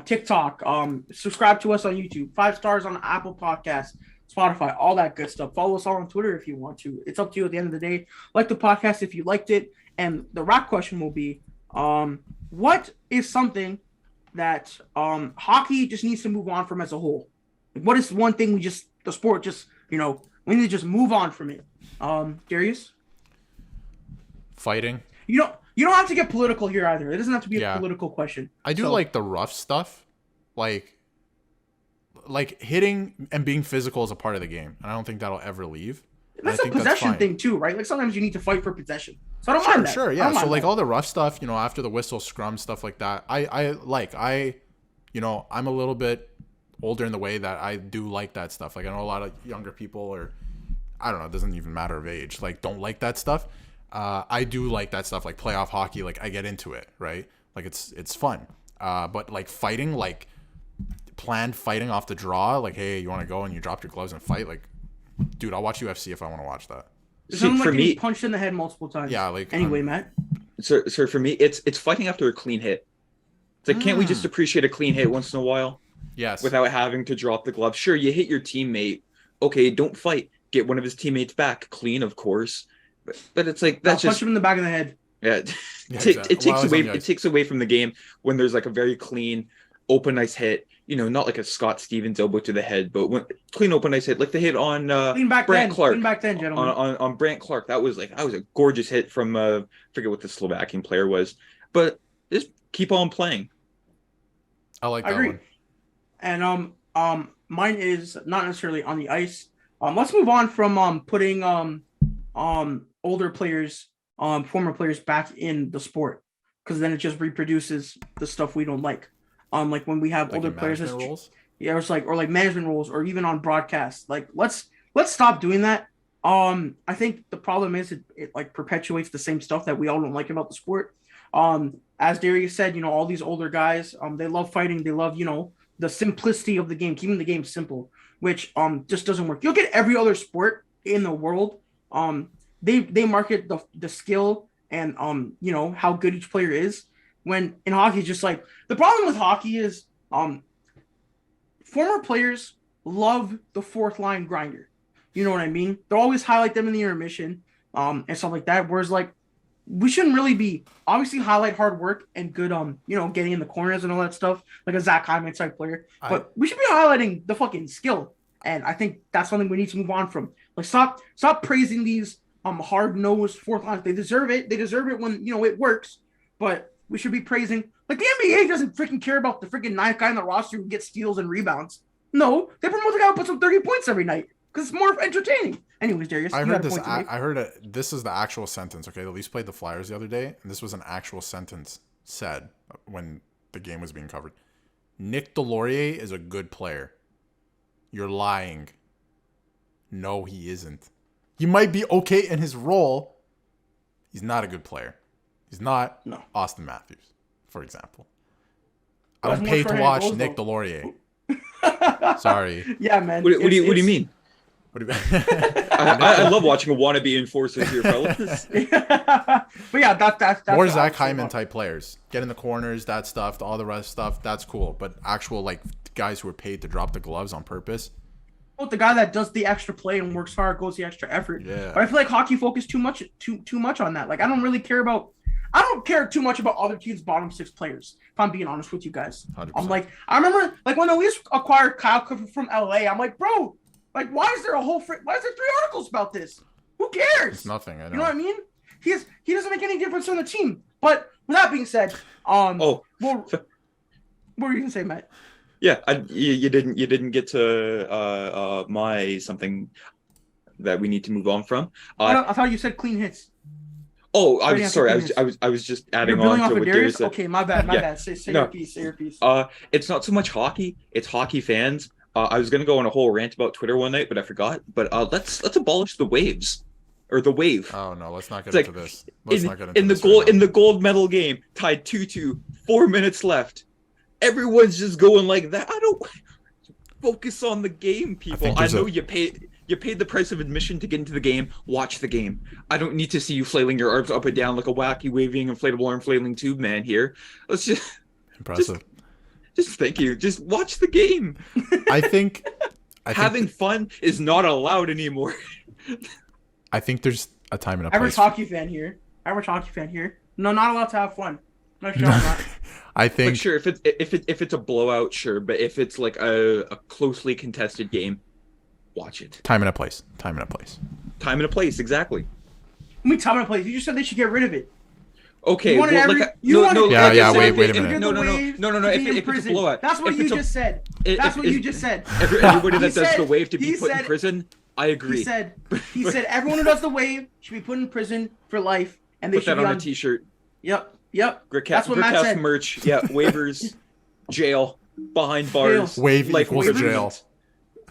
S2: TikTok, subscribe to us on YouTube, 5 stars on Apple Podcasts, Spotify, all that good stuff. Follow us all on Twitter if you want to. It's up to you at the end of the day. Like the podcast if you liked it. And the wrap question will be, what is something that hockey just needs to move on from as a whole? What is one thing the sport just, we need to just move on from it? Darius?
S4: Fighting.
S2: You don't have to get political here either. It doesn't have to be a political question.
S4: I do like the rough stuff, like hitting and being physical is a part of the game, and I don't think that'll ever leave.
S2: That's a possession thing too, right? Like sometimes you need to fight for possession. So I don't mind that.
S4: Sure, yeah. So like all the rough stuff, after the whistle, scrum, stuff like that. I'm a little bit older in the way that I do like that stuff. Like I know a lot of younger people, or I don't know, it doesn't even matter of age, like don't like that stuff. I do like that stuff, like playoff hockey. Like I get into it, right? Like it's fun. But like fighting, like planned fighting off the draw, like hey, you want to go and you drop your gloves and fight, like dude, I'll watch UFC if I want to watch that.
S2: Someone like getting punched in the head multiple times.
S4: Yeah, like
S2: anyway, Matt.
S3: So for me, it's fighting after a clean hit. It's like, can't we just appreciate a clean hit once in a while?
S4: Yes.
S3: Without having to drop the glove. Sure, you hit your teammate. Okay, don't fight. Get one of his teammates back, clean, of course. But it's like that's
S2: punch him in the back of the head.
S3: Yeah, it takes away from the game when there's like a very clean, open ice hit. Not like a Scott Stevens elbow to the head, but when clean open ice hit, like the hit on Brant Clark.
S2: Clean back then, gentlemen.
S3: On Brant Clark, that was a gorgeous hit from I forget what the Slovakian player was, but just keep on playing.
S4: I like that
S2: agree.
S4: one.
S2: And mine is not necessarily on the ice. Let's move on from putting older players, former players back in the sport, because then it just reproduces the stuff we don't like. Like when we have older players,
S4: roles?
S2: Yeah, it's like management roles, or even on broadcast. Like let's stop doing that. I think the problem is it like perpetuates the same stuff that we all don't like about the sport. As Darius said, all these older guys, they love fighting. They love, the simplicity of the game, keeping the game simple. which just doesn't work. You look at every other sport in the world, they market the skill and you know, how good each player is. When in hockey, it's just like the problem with hockey is former players love the fourth line grinder. You know what I mean? They'll always highlight them in the intermission and stuff like that. Whereas like we shouldn't really be obviously highlight hard work and good you know, getting in the corners and all that stuff, like a Zach Hyman type player. But we should be highlighting the fucking skill. And I think that's something we need to move on from. Like stop praising these hard-nosed fourth lines. They deserve it. They deserve it when, you know, it works. But we should be praising, like, the NBA doesn't freaking care about the freaking ninth guy on the roster who gets steals and rebounds. No, they promote the guy who puts up 30 points every night because it's more entertaining. Anyways, Darius,
S4: I heard this. I heard this is the actual sentence. Okay, the Leafs played the Flyers the other day, and this was an actual sentence said when the game was being covered. Nick Delorier is a good player. You're lying. No, he isn't. He might be okay in his role. He's not a good player. He's not Austin Matthews, for example. I don't pay to watch Nick Delorier. Sorry.
S3: Yeah, man. What do you mean? What do you mean? I love watching a wannabe enforcer here, fellas.
S2: But yeah, that's
S4: more Zach Hyman type players. Get in the corners, that stuff, all the rest stuff. That's cool. But actual like guys who are paid to drop the gloves on purpose.
S2: Well, the guy that does the extra play and works hard, goes the extra effort.
S4: Yeah.
S2: But I feel like hockey focused too much on that. Like I don't care too much about other teams' bottom six players, if I'm being honest with you guys.
S4: 100%.
S2: I'm like, I remember like when the Leafs acquired Kyle Cooper from LA, I'm like, bro, like why is there 3 articles about this? Who cares?
S4: It's nothing. I know.
S2: You know what I mean? He doesn't make any difference on the team. But with that being said, what were you gonna say, Matt?
S3: Yeah, you didn't get to my something that we need to move on from.
S2: I thought you said clean hits.
S3: Oh, I'm sorry. I was just adding on to what Darius said.
S2: Okay, my bad. Say your piece.
S3: It's not so much hockey. It's hockey fans. I was gonna go on a whole rant about Twitter one night, but I forgot. But let's abolish the waves, or the wave.
S4: Oh no, let's not get
S3: into
S4: this.
S3: In the gold medal game, tied 2-2, 4 minutes left. Everyone's just going like that. I don't focus on the game, people. I know you paid the price of admission to get into the game. Watch the game. I don't need to see you flailing your arms up and down like a wacky waving inflatable arm flailing tube man here. Let's just
S4: impressive.
S3: Just thank you. Just watch the game.
S4: I think
S3: having fun is not allowed anymore.
S4: I think there's a time and a place.
S2: Average hockey fan here. No, not allowed to have fun. No, sure, not.
S4: I think.
S3: Like, sure, if it's a blowout, sure, but if it's like a closely contested game, watch it.
S4: Time and a place,
S3: exactly.
S2: I mean, time and a place. You just said they should get rid of it.
S3: Okay,
S2: wait a minute.
S3: No. If it's a blowout,
S2: that's what you just said.
S3: Everybody that does the wave to be put in prison. I agree.
S2: He said everyone who does the wave should be put in prison for life, and they
S3: put
S2: should
S3: that on a T-shirt.
S2: Yep.
S3: That's what Matt said. Merch. Yeah, waivers, jail, behind bars.
S4: Wave equals jail.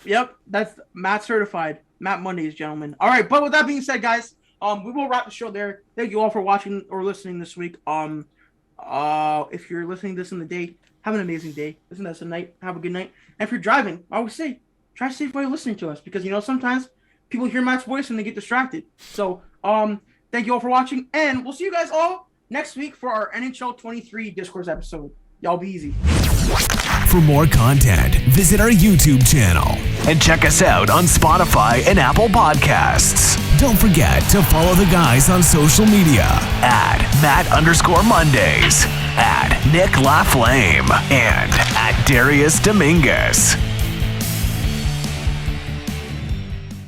S2: Yep, that's Matt certified. Matt Mondays, gentlemen. All right, but with that being said, guys, we will wrap the show there. Thank you all for watching or listening this week. If you're listening to this in the day, have an amazing day. Listen to us at night. Have a good night. And if you're driving, I always say, try to safe while you're listening to us because you know sometimes people hear Matt's voice and they get distracted. So, thank you all for watching, and we'll see you guys all next week for our NHL 23 Discourse episode. Y'all be easy.
S1: For more content, visit our YouTube channel and check us out on Spotify and Apple Podcasts. Don't forget to follow the guys on social media at Matt_Mondays, at Nick LaFlame, and at Darius Dominguez.